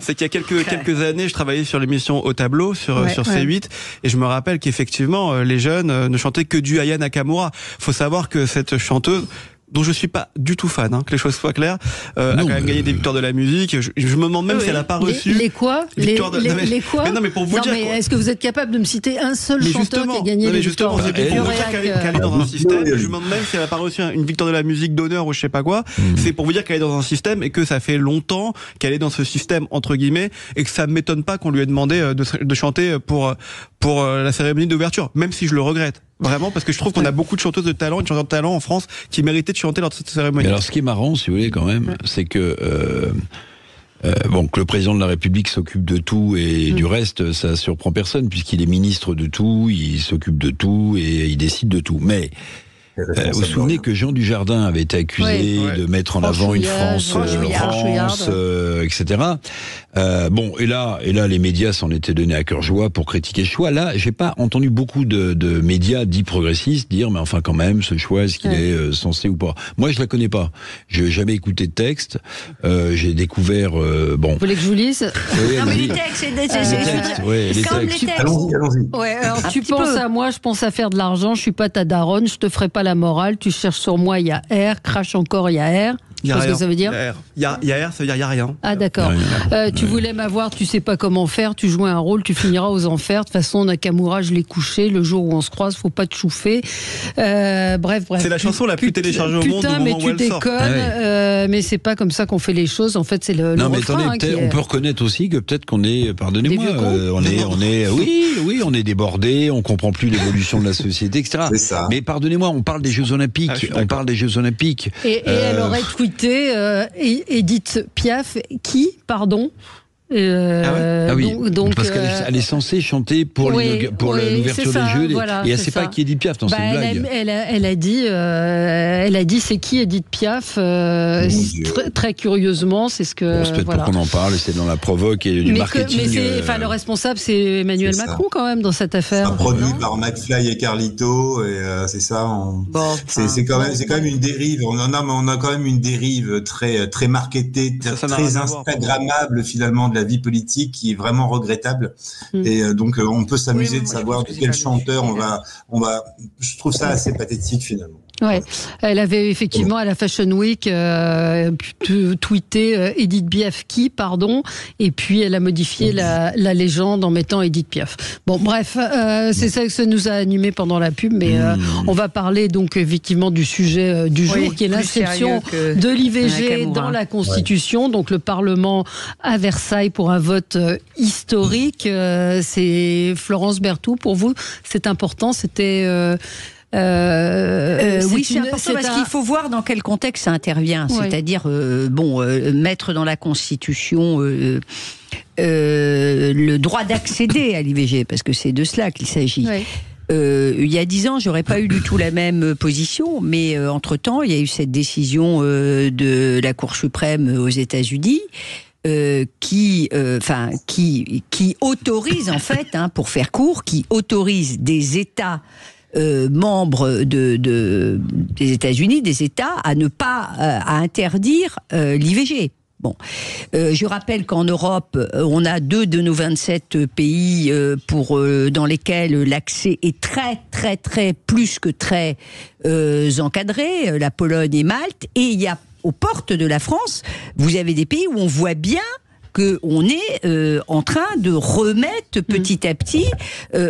C'est qu'il y a quelques années, je travaillais sur l'émission Au Tableau sur C8, et je me rappelle qu'effectivement les jeunes ne chantaient que du Aya Nakamura. Faut savoir que cette chanteuse, dont je suis pas du tout fan, que les choses soient claires, a quand même gagné des victoires de la musique. Je me demande même si elle a pas reçu les quoi les quoi mais non, mais pour vous dire, est-ce que vous êtes capable de me citer un seul chanteur qui a gagné des victoires? Pour vous dire qu'elle est dans un système. Je me demande même si elle a pas reçu une victoire de la musique d'honneur ou je sais pas quoi. C'est pour vous dire qu'elle est dans un système et que ça fait longtemps qu'elle est dans ce système entre guillemets, et que ça m'étonne pas qu'on lui ait demandé de chanter pour la cérémonie d'ouverture, même si je le regrette. Vraiment, parce que je trouve qu'on a beaucoup de chanteuses de talent et de chanteurs de talent en France qui méritaient de chanter lors de cette cérémonie. Mais alors, ce qui est marrant, si vous voulez, quand même, c'est que que le président de la République s'occupe de tout et du reste, ça surprend personne, puisqu'il est ministre de tout, il s'occupe de tout et il décide de tout. Mais vous vous souvenez que Jean Dujardin avait été accusé de mettre en avant une France, etc. Et là, les médias s'en étaient donnés à cœur joie pour critiquer ce choix. Là, j'ai pas entendu beaucoup de médias dits progressistes dire, mais enfin quand même, ce choix, est-ce qu'il est censé ou pas? Moi, je la connais pas. J'ai jamais écouté de texte. J'ai découvert. Vous voulez que je vous lise? Non, mais les textes, les textes. Allons-y. Ouais, alors tu penses à moi, je pense à faire de l'argent. Je suis pas ta daronne, je te ferai pas la morale. Tu cherches sur moi, il y a R. Crache encore, il y a R. Il y a rien. Ce que ça veut dire? Il y a R, ça veut dire il y a rien. Ah d'accord. Tu voulais m'avoir, tu sais pas comment faire, tu jouais un rôle, tu finiras aux enfers. De toute façon, Nakamura, je l'ai couché. Le jour où on se croise, faut pas te chouffer. Bref. C'est la chanson la plus téléchargée au monde au moment où elle sort. Putain, mais tu déconnes. Mais c'est pas comme ça qu'on fait les choses. En fait, c'est le non, mais refrain. Attendez, on peut reconnaître aussi que peut-être qu'on est, pardonnez-moi, on est débordé, on comprend plus l'évolution de la société, etc. C'est ça. Mais pardonnez-moi, on parle des Jeux Olympiques. Et elle aurait tweeté Edith Piaf, qui, pardon? Ah oui, donc, parce qu'elle est censée chanter pour l'ouverture des Jeux, et elle ne sait pas qui est Edith Piaf, c'est une blague. Elle a dit c'est qui Edith Piaf, très curieusement, c'est ce que... C'est peut-être pour qu'on en parle, c'est dans la provoque et du marketing. Mais le responsable, c'est Emmanuel Macron quand même dans cette affaire. C'est produit par McFly et Carlito, et c'est ça. C'est quand même une dérive. On a quand même une dérive très marketée, très instagrammable finalement de la vie politique, qui est vraiment regrettable. Et donc on peut s'amuser de savoir de quel chanteur on va. Je trouve ça assez pathétique finalement. Ouais, elle avait effectivement à la Fashion Week tweeté Edith Piaf et puis elle a modifié la légende en mettant Edith Piaf. Bon, bref, c'est ça que ça nous a animé pendant la pub, mais on va parler donc effectivement du sujet du jour, qui est l'inscription de l'IVG dans la Constitution. Donc le Parlement à Versailles pour un vote historique. C'est Florence Berthoud, pour vous, c'est important, c'était... oui, c'est important parce qu'il faut voir dans quel contexte ça intervient. Oui. C'est-à-dire, mettre dans la Constitution le droit d'accéder à l'IVG, parce que c'est de cela qu'il s'agit. Oui. Il y a 10 ans, j'aurais pas eu du tout la même position, mais entre-temps, il y a eu cette décision de la Cour suprême aux États-Unis. Qui autorise en fait, pour faire court, qui autorise des États membres des États-Unis, des États, à ne pas à interdire l'IVG. Bon, je rappelle qu'en Europe, on a 2 de nos 27 pays dans lesquels l'accès est très plus que très encadré, la Pologne et Malte, et il y a aux portes de la France, vous avez des pays où on voit bien qu'on est en train de remettre petit à petit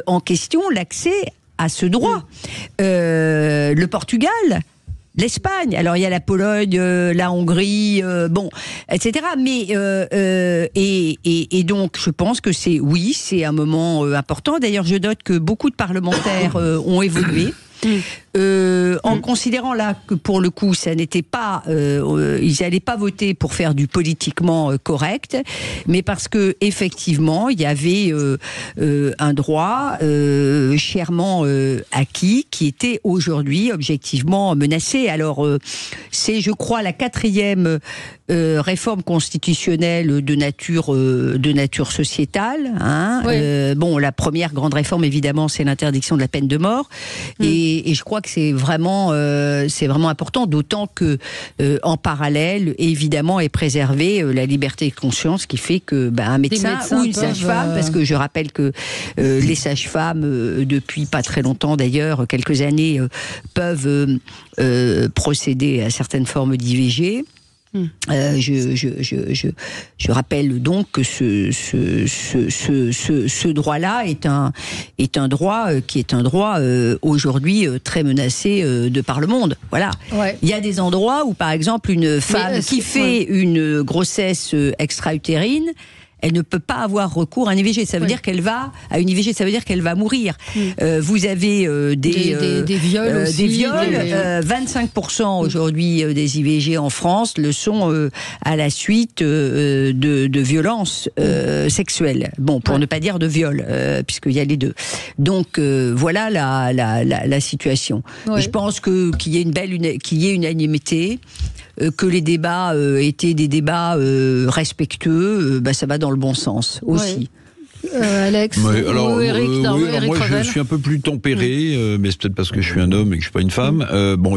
en question l'accès à ce droit. Le Portugal, l'Espagne, alors il y a la Pologne, la Hongrie, etc. Mais et donc je pense que c'est un moment important. D'ailleurs, je note que beaucoup de parlementaires ont évolué. En considérant là que pour le coup ça n'était pas ils n'allaient pas voter pour faire du politiquement correct, mais parce que effectivement il y avait un droit chèrement acquis qui était aujourd'hui objectivement menacé. Alors c'est, je crois, la 4e réforme constitutionnelle de nature sociétale, la première grande réforme évidemment c'est l'interdiction de la peine de mort, et je crois que c'est vraiment important, d'autant que en parallèle évidemment est préservée la liberté de conscience, qui fait que un médecin ou une sage-femme, parce que je rappelle que les sages-femmes depuis pas très longtemps d'ailleurs, quelques années, peuvent procéder à certaines formes d'IVG. Je rappelle donc que ce droit-là est un droit qui est un droit aujourd'hui très menacé de par le monde. Voilà. Ouais. Il y a des endroits où, par exemple, une femme qui fait une grossesse extra-utérine, elle ne peut pas avoir recours à un IVG. Ça veut dire qu'elle va à une IVG, ça veut dire qu'elle va mourir. Vous avez des viols aussi. Des viols. 25% aujourd'hui des IVG en France le sont à la suite de violences sexuelles. Bon, pour ne pas dire de viol, puisqu'il y a les deux. Donc voilà la situation. Ouais. Je pense qu'il y ait unanimité. Que les débats étaient des débats respectueux, ça va dans le bon sens aussi. Ouais. Alex, ou Eric, moi je suis un peu plus tempéré, mais c'est peut-être parce que je suis un homme et que je suis pas une femme.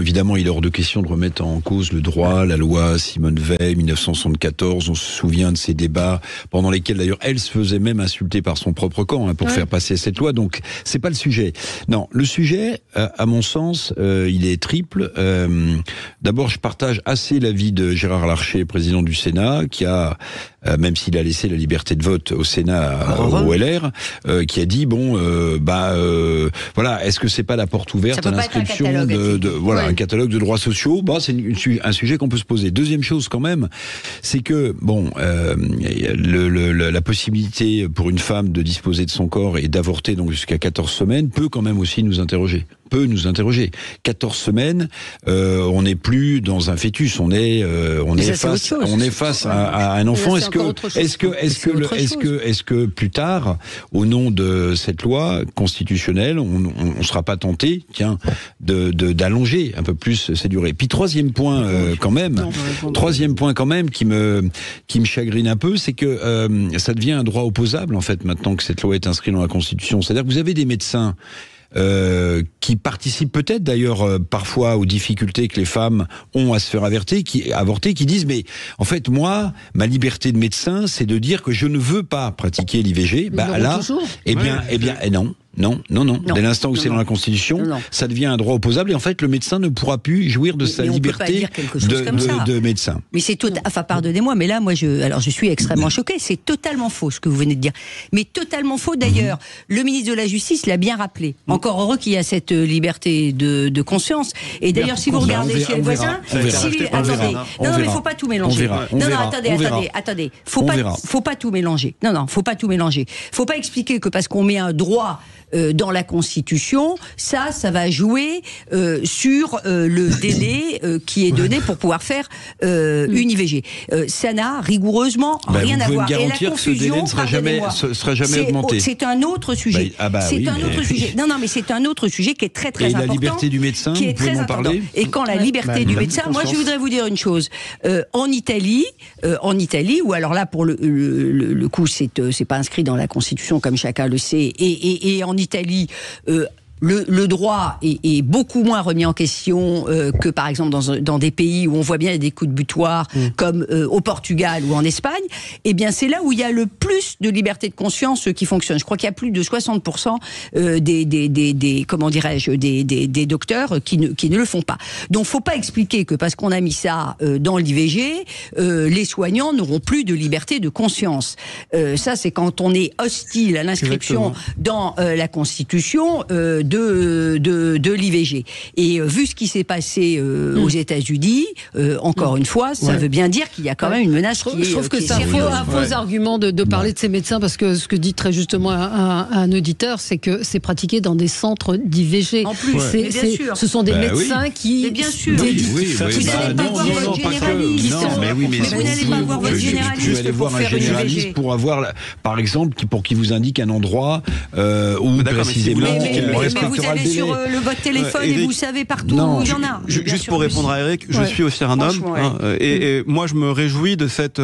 Évidemment, il est hors de question de remettre en cause le droit, la loi Simone Veil, 1974. On se souvient de ces débats pendant lesquels d'ailleurs elle se faisait même insulter par son propre camp pour faire passer cette loi. Donc c'est pas le sujet. Non, le sujet, à mon sens, il est triple. D'abord, je partage assez l'avis de Gérard Larcher, président du Sénat, qui a, même s'il a laissé la liberté de vote au Sénat, au LR, qui a dit est-ce que c'est pas la porte ouverte à l'inscription un catalogue de droits sociaux? C'est un sujet qu'on peut se poser. Deuxième chose quand même, c'est que la possibilité pour une femme de disposer de son corps et d'avorter donc jusqu'à 14 semaines peut quand même aussi nous interroger. peut nous interroger. 14 semaines, on n'est plus dans un fœtus, on est face à un enfant. Est-ce que plus tard, au nom de cette loi constitutionnelle, on sera pas tenté, d'allonger un peu plus ces durées. Puis troisième point quand même qui me chagrine un peu, c'est que ça devient un droit opposable en fait maintenant que cette loi est inscrite dans la Constitution. C'est-à-dire que vous avez des médecins qui participent peut-être d'ailleurs parfois aux difficultés que les femmes ont à se faire avorter, qui disent mais en fait moi ma liberté de médecin c'est de dire que je ne veux pas pratiquer l'IVG. Non. Dès l'instant où c'est dans la Constitution, ça devient un droit opposable et en fait le médecin ne pourra plus jouir de sa liberté de médecin. Mais c'est tout. Enfin, pardonnez-moi, mais là, je suis extrêmement choquée. C'est totalement faux ce que vous venez de dire. Mais totalement faux. D'ailleurs, le ministre de la Justice l'a bien rappelé. Encore heureux qu'il y a cette liberté de conscience. Et d'ailleurs, si vous regardez chez les voisins, mais il faut pas tout mélanger. Attendez. Faut pas tout mélanger. Faut pas tout mélanger. Faut pas expliquer que parce qu'on met un droit dans la Constitution, ça va jouer sur le délai qui est donné pour pouvoir faire une IVG. Ça n'a rigoureusement rien à voir. Et la confusion, ne sera jamais augmenté. C'est un autre sujet. Sujet. Non, mais c'est un autre sujet qui est très très important. Et la liberté du médecin, vous pouvez m'en parler ? Et quand la liberté du médecin, moi je voudrais vous dire une chose. En Italie, ou alors là pour le coup, c'est pas inscrit dans la Constitution comme chacun le sait, et en Italie, le droit est beaucoup moins remis en question que par exemple dans des pays où on voit bien des coups de butoir comme au Portugal ou en Espagne. Et bien c'est là où il y a le plus de liberté de conscience qui fonctionne. Je crois qu'il y a plus de 60% des docteurs qui ne le font pas. Donc faut pas expliquer que parce qu'on a mis ça dans l'IVG, les soignants n'auront plus de liberté de conscience. Ça c'est quand on est hostile à l'inscription dans la Constitution de l'IVG. Et vu ce qui s'est passé aux États-Unis, encore une fois, ça veut bien dire qu'il y a quand même une menace qui est Je trouve que c'est un faux argument de parler de ces médecins, parce que ce que dit très justement un auditeur, c'est que c'est pratiqué dans des centres d'IVG. En plus, ce sont des médecins qui... Mais bien sûr. Vous n'allez pas voir votre généraliste. Vous allez voir un généraliste pour avoir, par exemple, pour qu'il vous indique un endroit où précisément... Mais vous allez sur votre téléphone et vous savez partout où il y en a. Juste pour répondre à Eric, je suis aussi un homme, et moi je me réjouis de cette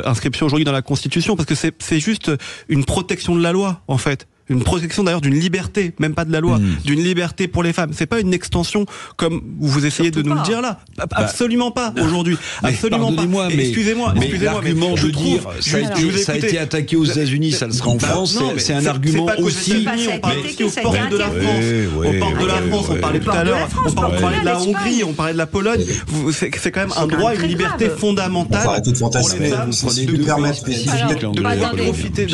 inscription aujourd'hui dans la Constitution, parce que c'est juste une protection de la loi en fait. Une protection d'ailleurs d'une liberté, même pas de la loi, d'une liberté pour les femmes. C'est pas une extension comme vous essayez de nous le dire là. Absolument pas aujourd'hui. Absolument pas. Excusez-moi. L'argument de dire ça a été attaqué aux États-Unis, ça le sera en France, c'est un argument aussi. On parle aussi aux portes de la France. Aux portes de la France, on parlait tout à l'heure. On parlait de la Hongrie, on parlait de la Pologne. C'est quand même un droit, une liberté fondamentale. Arrêtez de fantasmer.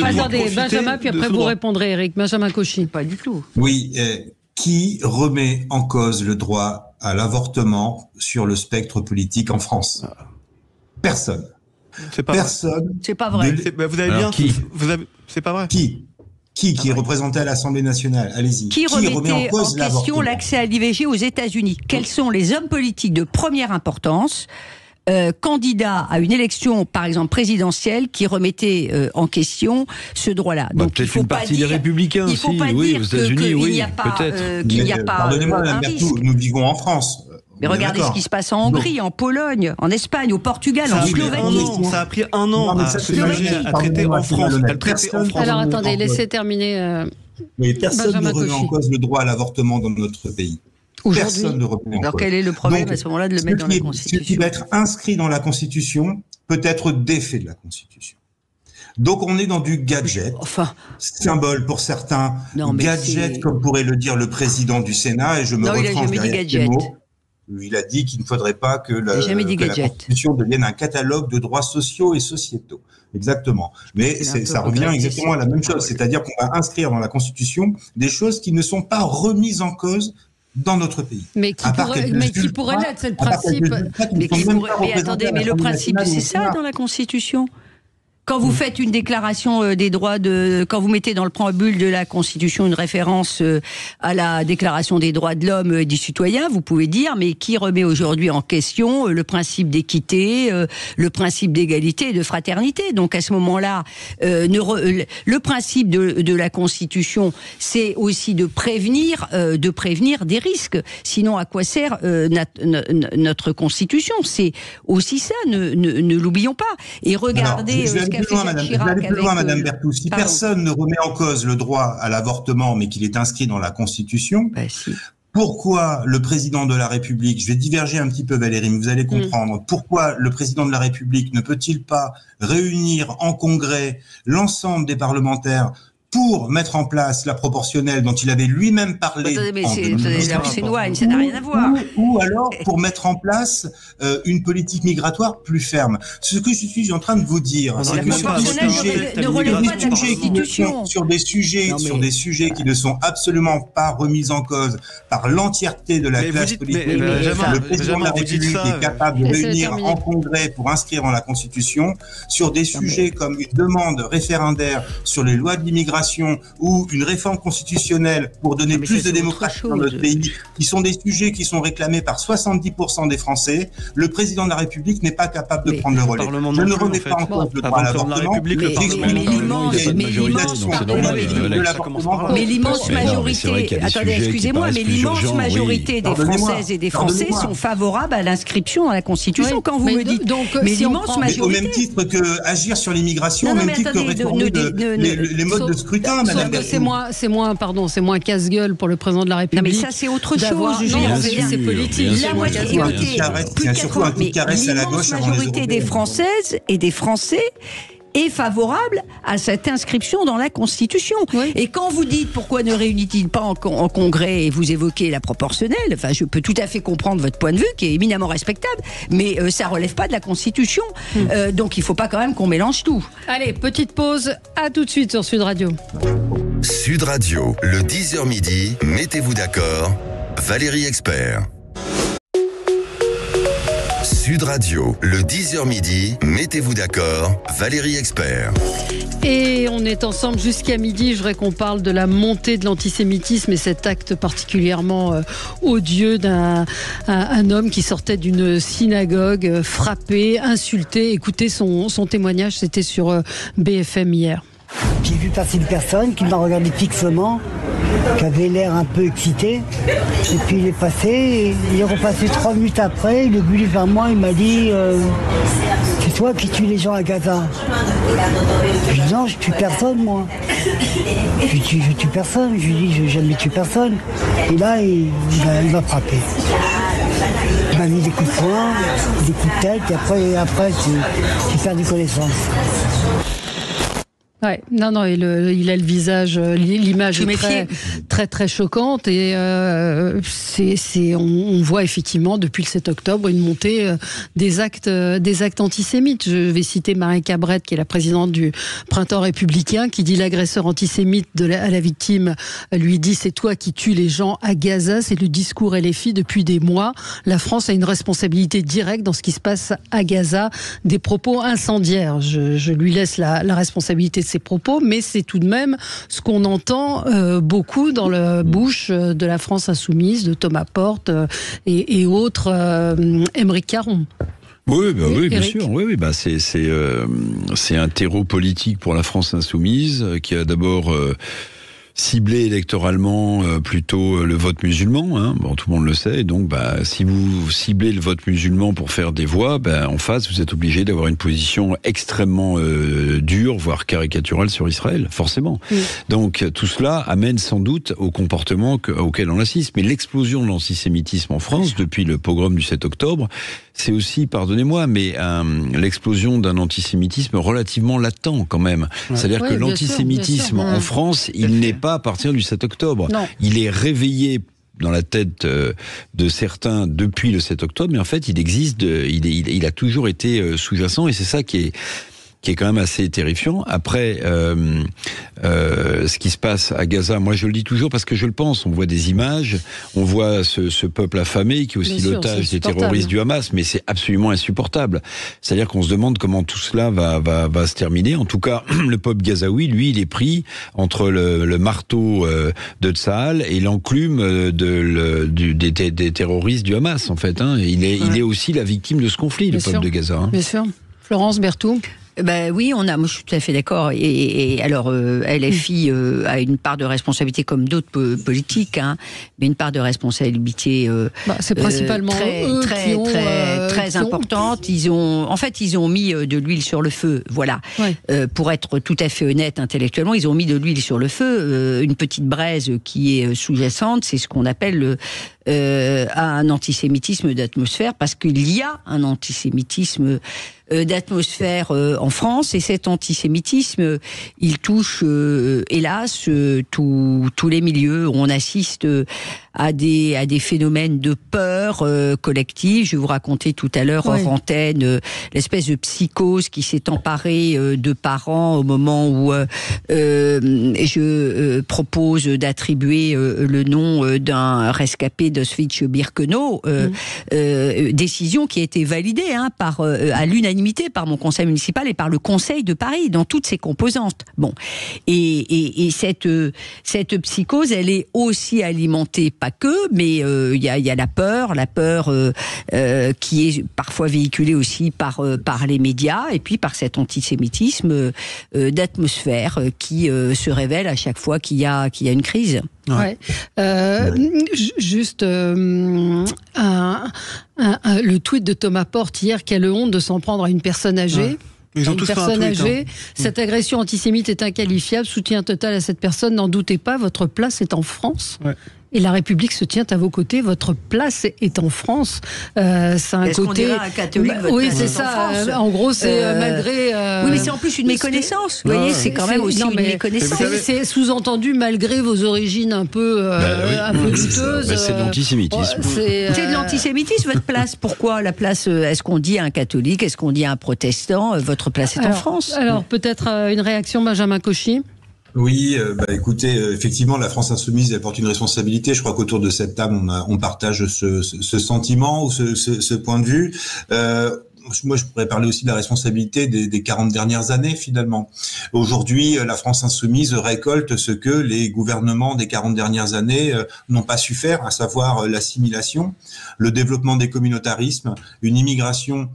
Attendez, Benjamin, puis après vous répondrez. Benjamin Cauchy. Pas du tout. Oui, qui remet en cause le droit à l'avortement sur le spectre politique en France ? Personne. C'est pas Personne. Vrai. C'est pas vrai. Vous avez bien. C'est pas vrai. Qui est représenté à l'Assemblée nationale ? Allez-y. Qui remettait en question l'accès à l'IVG aux États-Unis ? Quels sont les hommes politiques de première importance candidats à une élection, par exemple présidentielle, qui remettait en question ce droit-là. Donc, peut-être une partie des Républicains aussi, aux États-Unis, oui, peut-être. Qu'il n'y a pas. Pardonnez-moi, Mme Berthoud, nous vivons en France. Mais regardez ce qui se passe en Hongrie, en Pologne, en Espagne, au Portugal, en Slovénie. Ça a pris un an à traiter en France. Alors attendez, laissez terminer. Mais personne ne remet en cause le droit à l'avortement dans notre pays. Personne ne remet en cause. Alors quel est le problème à ce moment-là de le mettre dans la Constitution ? Ce qui va être inscrit dans la Constitution peut être défait de la Constitution. Donc on est dans du gadget, symbole pour certains, gadget comme pourrait le dire le président du Sénat, et je me retranche derrière ces mots. Il a dit qu'il ne faudrait pas que la Constitution devienne un catalogue de droits sociaux et sociétaux. Exactement. Mais ça revient exactement à la même chose. C'est-à-dire qu'on va inscrire dans la Constitution des choses qui ne sont pas remises en cause dans notre pays. Mais qui pourrait l'être, c'est le principe. Mais attendez, mais le principe, c'est ça dans la Constitution ? Quand vous faites une déclaration des droits quand vous mettez dans le préambule de la Constitution une référence à la déclaration des droits de l'homme et du citoyen, vous pouvez dire, mais qui remet aujourd'hui en question le principe d'équité, le principe d'égalité et de fraternité? Donc à ce moment-là, le principe de la Constitution, c'est aussi de prévenir des risques. Sinon, à quoi sert notre Constitution? C'est aussi ça, ne l'oublions pas. Et regardez ce qu'a fait Jacques Chirac. Je vais aller plus loin, Madame Berthoud. Si Pardon. personne ne remet en cause le droit à l'avortement, mais qu'il est inscrit dans la Constitution, pourquoi le président de la République, je vais diverger un petit peu Valérie, mais vous allez comprendre, pourquoi le président de la République ne peut-il pas réunir en congrès l'ensemble des parlementaires pour mettre en place la proportionnelle dont il avait lui-même parlé. Mais c'est une loi, ça n'a rien à voir. Ou alors pour mettre en place une politique migratoire plus ferme. Ce que je suis en train de vous dire, c'est que sur des sujets qui ne sont absolument pas remis en cause par l'entièreté de la classe politique, le président de la République est capable de réunir en congrès pour inscrire dans la Constitution sur des sujets comme une demande référendaire sur les lois de l'immigration ou une réforme constitutionnelle pour donner plus de démocratie dans notre pays, qui sont des sujets qui sont réclamés par 70% des Français, le président de la République n'est pas capable de prendre le relais. Je ne remets pas en cause le droit à l'avortement, mais l'immense majorité, attendez, excusez-moi, mais l'immense majorité des Françaises et des Français sont favorables à l'inscription dans la Constitution. Quand vous me dites, mais l'immense majorité, au même titre que agir sur l'immigration, au même titre que réformer les modes de scrutin. C'est moins casse-gueule pour le président de la République. Non, mais ça, c'est autre chose. C'est politique. La l'immense majorité des Françaises et des Français est favorable à cette inscription dans la Constitution. Oui. Et quand vous dites pourquoi ne réunit-il pas en congrès et vous évoquez la proportionnelle, enfin je peux tout à fait comprendre votre point de vue qui est éminemment respectable, mais ça relève pas de la Constitution. Donc il faut pas quand même qu'on mélange tout. Allez, petite pause, à tout de suite sur Sud Radio. Sud Radio, le 10h midi, mettez-vous d'accord, Valérie Expert. Sud Radio, le 10h midi, mettez-vous d'accord, Valérie Expert. Et on est ensemble jusqu'à midi. Je voudrais qu'on parle de la montée de l'antisémitisme et cet acte particulièrement odieux d'un homme qui sortait d'une synagogue, frappé, insulté. Écoutez son témoignage, c'était sur BFM hier. J'ai vu passer une personne qui m'a regardé fixement, qui avait l'air un peu excité. Et puis il est passé, et il est repassé 3 minutes après, il est venu vers moi, il m'a dit c'est toi qui tues les gens à Gaza. Je lui ai dit non, je tue personne moi. Je tue personne, je lui ai dit je n'ai jamais tué personne. Et là il m'a frappé. Il m'a mis des coups de poing, des coups de tête, et après j'ai perdu connaissance. Ouais, non, il a le visage, l'image est très choquante et on voit effectivement depuis le 7 octobre une montée des actes antisémites. Je vais citer Marie Cabrette, qui est la présidente du Printemps républicain, qui dit l'agresseur antisémite à la victime lui dit c'est toi qui tues les gens à Gaza. C'est le discours LFI depuis des mois. La France a une responsabilité directe dans ce qui se passe à Gaza, des propos incendiaires. Je lui laisse la responsabilité de ses propos, mais c'est tout de même ce qu'on entend beaucoup dans la bouche de la France insoumise, de Thomas Porte et autres, Aymeric Caron. Oui, bien sûr. Oui, c'est un terreau politique pour la France insoumise qui a d'abord ciblé électoralement plutôt le vote musulman, hein. Bon, tout le monde le sait. Et donc, si vous ciblez le vote musulman pour faire des voix, en face, vous êtes obligé d'avoir une position extrêmement dure, voire caricaturale sur Israël, forcément. Oui. Donc, tout cela amène sans doute au comportement auquel on assiste. Mais l'explosion de l'antisémitisme en France, depuis le pogrom du 7 octobre, c'est aussi, pardonnez-moi, mais l'explosion d'un antisémitisme relativement latent quand même. Ouais. C'est-à-dire que l'antisémitisme en France, il n'est pas à partir du 7 octobre. Non. Il est réveillé dans la tête de certains depuis le 7 octobre, mais en fait, il existe, il a toujours été sous-jacent, et c'est ça qui qui est quand même assez terrifiant. Après, ce qui se passe à Gaza, moi je le dis toujours parce que je le pense, on voit des images, on voit ce peuple affamé qui est aussi l'otage des terroristes du Hamas, mais c'est absolument insupportable. C'est-à-dire qu'on se demande comment tout cela va se terminer. En tout cas, le peuple gazaoui, lui, il est pris entre le marteau de Tsahal et l'enclume des terroristes du Hamas, en fait. Hein. Il est aussi la victime de ce conflit, le peuple de Gaza. Hein. Bien sûr. Florence Berthoud. Oui, moi je suis tout à fait d'accord. Et alors, LFI a une part de responsabilité comme d'autres politiques, hein, mais une part de responsabilité c'est principalement très importante. Ils ont mis de l'huile sur le feu. Voilà. Ouais. Pour être tout à fait honnête intellectuellement, ils ont mis de l'huile sur le feu. Une petite braise qui est sous-jacente, c'est ce qu'on appelle un antisémitisme d'atmosphère, parce qu'il y a un antisémitisme d'atmosphère en France, et cet antisémitisme, il touche hélas tous les milieux. On assiste à des phénomènes de peur collective. Je vais vous raconter tout à l'heure hors antenne l'espèce de psychose qui s'est emparée de parents au moment où je propose d'attribuer le nom d'un rescapé d'Auschwitz-Birkenau, décision qui a été validée à l'unanimité par mon conseil municipal et par le conseil de Paris dans toutes ses composantes. Bon, et cette psychose, elle est aussi alimentée, pas que, mais il y a la peur qui est parfois véhiculée aussi par les médias, et puis par cet antisémitisme d'atmosphère qui se révèle à chaque fois qu'il y a une crise. Ouais. Juste le tweet de Thomas Porte hier, quelle honte de s'en prendre à une personne âgée. Ouais. Ils ont tous fait un tweet, Cette agression antisémite est inqualifiable, soutien total à cette personne, n'en doutez pas, votre place est en France. Ouais. Et la République se tient à vos côtés, votre place est en France. C'est un Est-ce côté. Qu'on dirait un catholique, votre oui, place c'est est ça. en France. En gros, c'est malgré. Oui, mais c'est en plus une méconnaissance. Vous voyez, c'est quand même aussi une méconnaissance. C'est sous-entendu malgré vos origines un peu douteuses. C'est de l'antisémitisme. C'est de l'antisémitisme, votre place. Pourquoi la place? Est-ce qu'on dit à un catholique? Est-ce qu'on dit à un protestant? Votre place est en France. Alors, peut-être une réaction, Benjamin Cauchy. Oui, écoutez, effectivement, la France insoumise elle porte une responsabilité. Je crois qu'autour de cette table, on partage ce sentiment ou ce point de vue. Moi, je pourrais parler aussi de la responsabilité des 40 dernières années, finalement. Aujourd'hui, la France insoumise récolte ce que les gouvernements des 40 dernières années n'ont pas su faire, à savoir l'assimilation, le développement des communautarismes, une immigration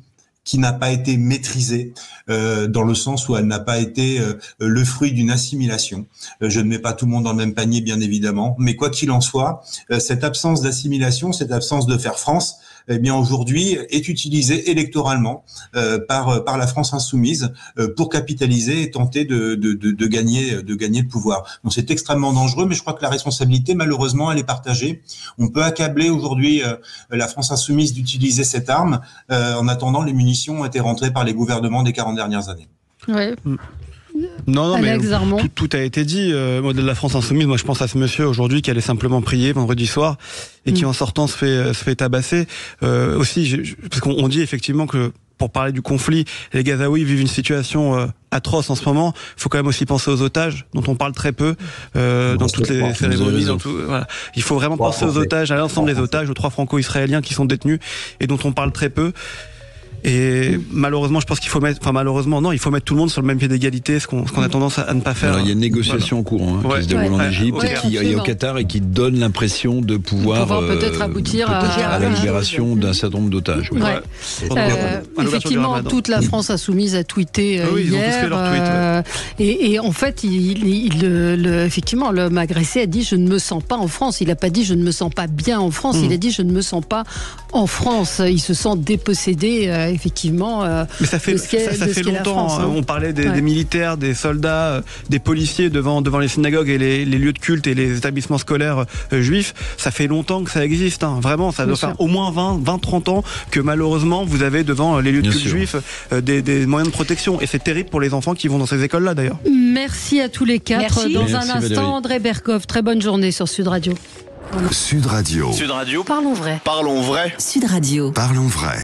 qui n'a pas été maîtrisée dans le sens où elle n'a pas été le fruit d'une assimilation. Je ne mets pas tout le monde dans le même panier, bien évidemment, mais quoi qu'il en soit, cette absence d'assimilation, cette absence de faire France, eh bien aujourd'hui est utilisée électoralement par la France insoumise pour capitaliser et tenter de gagner le pouvoir. Donc c'est extrêmement dangereux, mais je crois que la responsabilité, malheureusement, elle est partagée. On peut accabler aujourd'hui la France insoumise d'utiliser cette arme en attendant les munitions ont été rentrées par les gouvernements des 40 dernières années. Ouais. Non, Alex mais tout a été dit. De la France insoumise, moi je pense à ce monsieur aujourd'hui qui allait simplement prier vendredi soir et qui en sortant se fait tabasser. Aussi, parce qu'on dit effectivement que pour parler du conflit, les Gazaouis vivent une situation atroce en ce moment. Il faut quand même aussi penser aux otages, dont on parle très peu dans toutes les cérémonies. Voilà. Il faut vraiment penser aux otages, à l'ensemble des otages, aux 3 franco-israéliens qui sont détenus et dont on parle très peu. Et malheureusement, je pense qu'il faut mettre, il faut mettre tout le monde sur le même pied d'égalité, ce qu'on a tendance à ne pas faire. Alors, il y a une négociation en cours qui se déroule en Égypte et au Qatar et qui donne l'impression de pouvoir peut-être aboutir à la libération d'un certain nombre d'otages. Effectivement, toute la France insoumise a tweeté hier. Ils ont tous fait leur tweet. Et en fait, effectivement, l'homme agressé a dit « je ne me sens pas en France ». Il n'a pas dit « je ne me sens pas bien en France ». Il a dit « je ne me sens pas en France ». Il se sent dépossédé effectivement. Mais ça fait longtemps. France, on parlait des militaires, des soldats, des policiers devant les synagogues et les lieux de culte et les établissements scolaires juifs. Ça fait longtemps que ça existe. Vraiment, ça doit faire au moins 20-30 ans que malheureusement vous avez devant les lieux de culte juifs des moyens de protection. Et c'est terrible pour les enfants qui vont dans ces écoles-là d'ailleurs. Merci à tous les 4. Merci. Dans Merci, un instant, Valérie. André Berkoff. Très bonne journée sur Sud Radio. Sud Radio. Sud Radio. Parlons vrai. Parlons vrai. Sud Radio. Parlons vrai.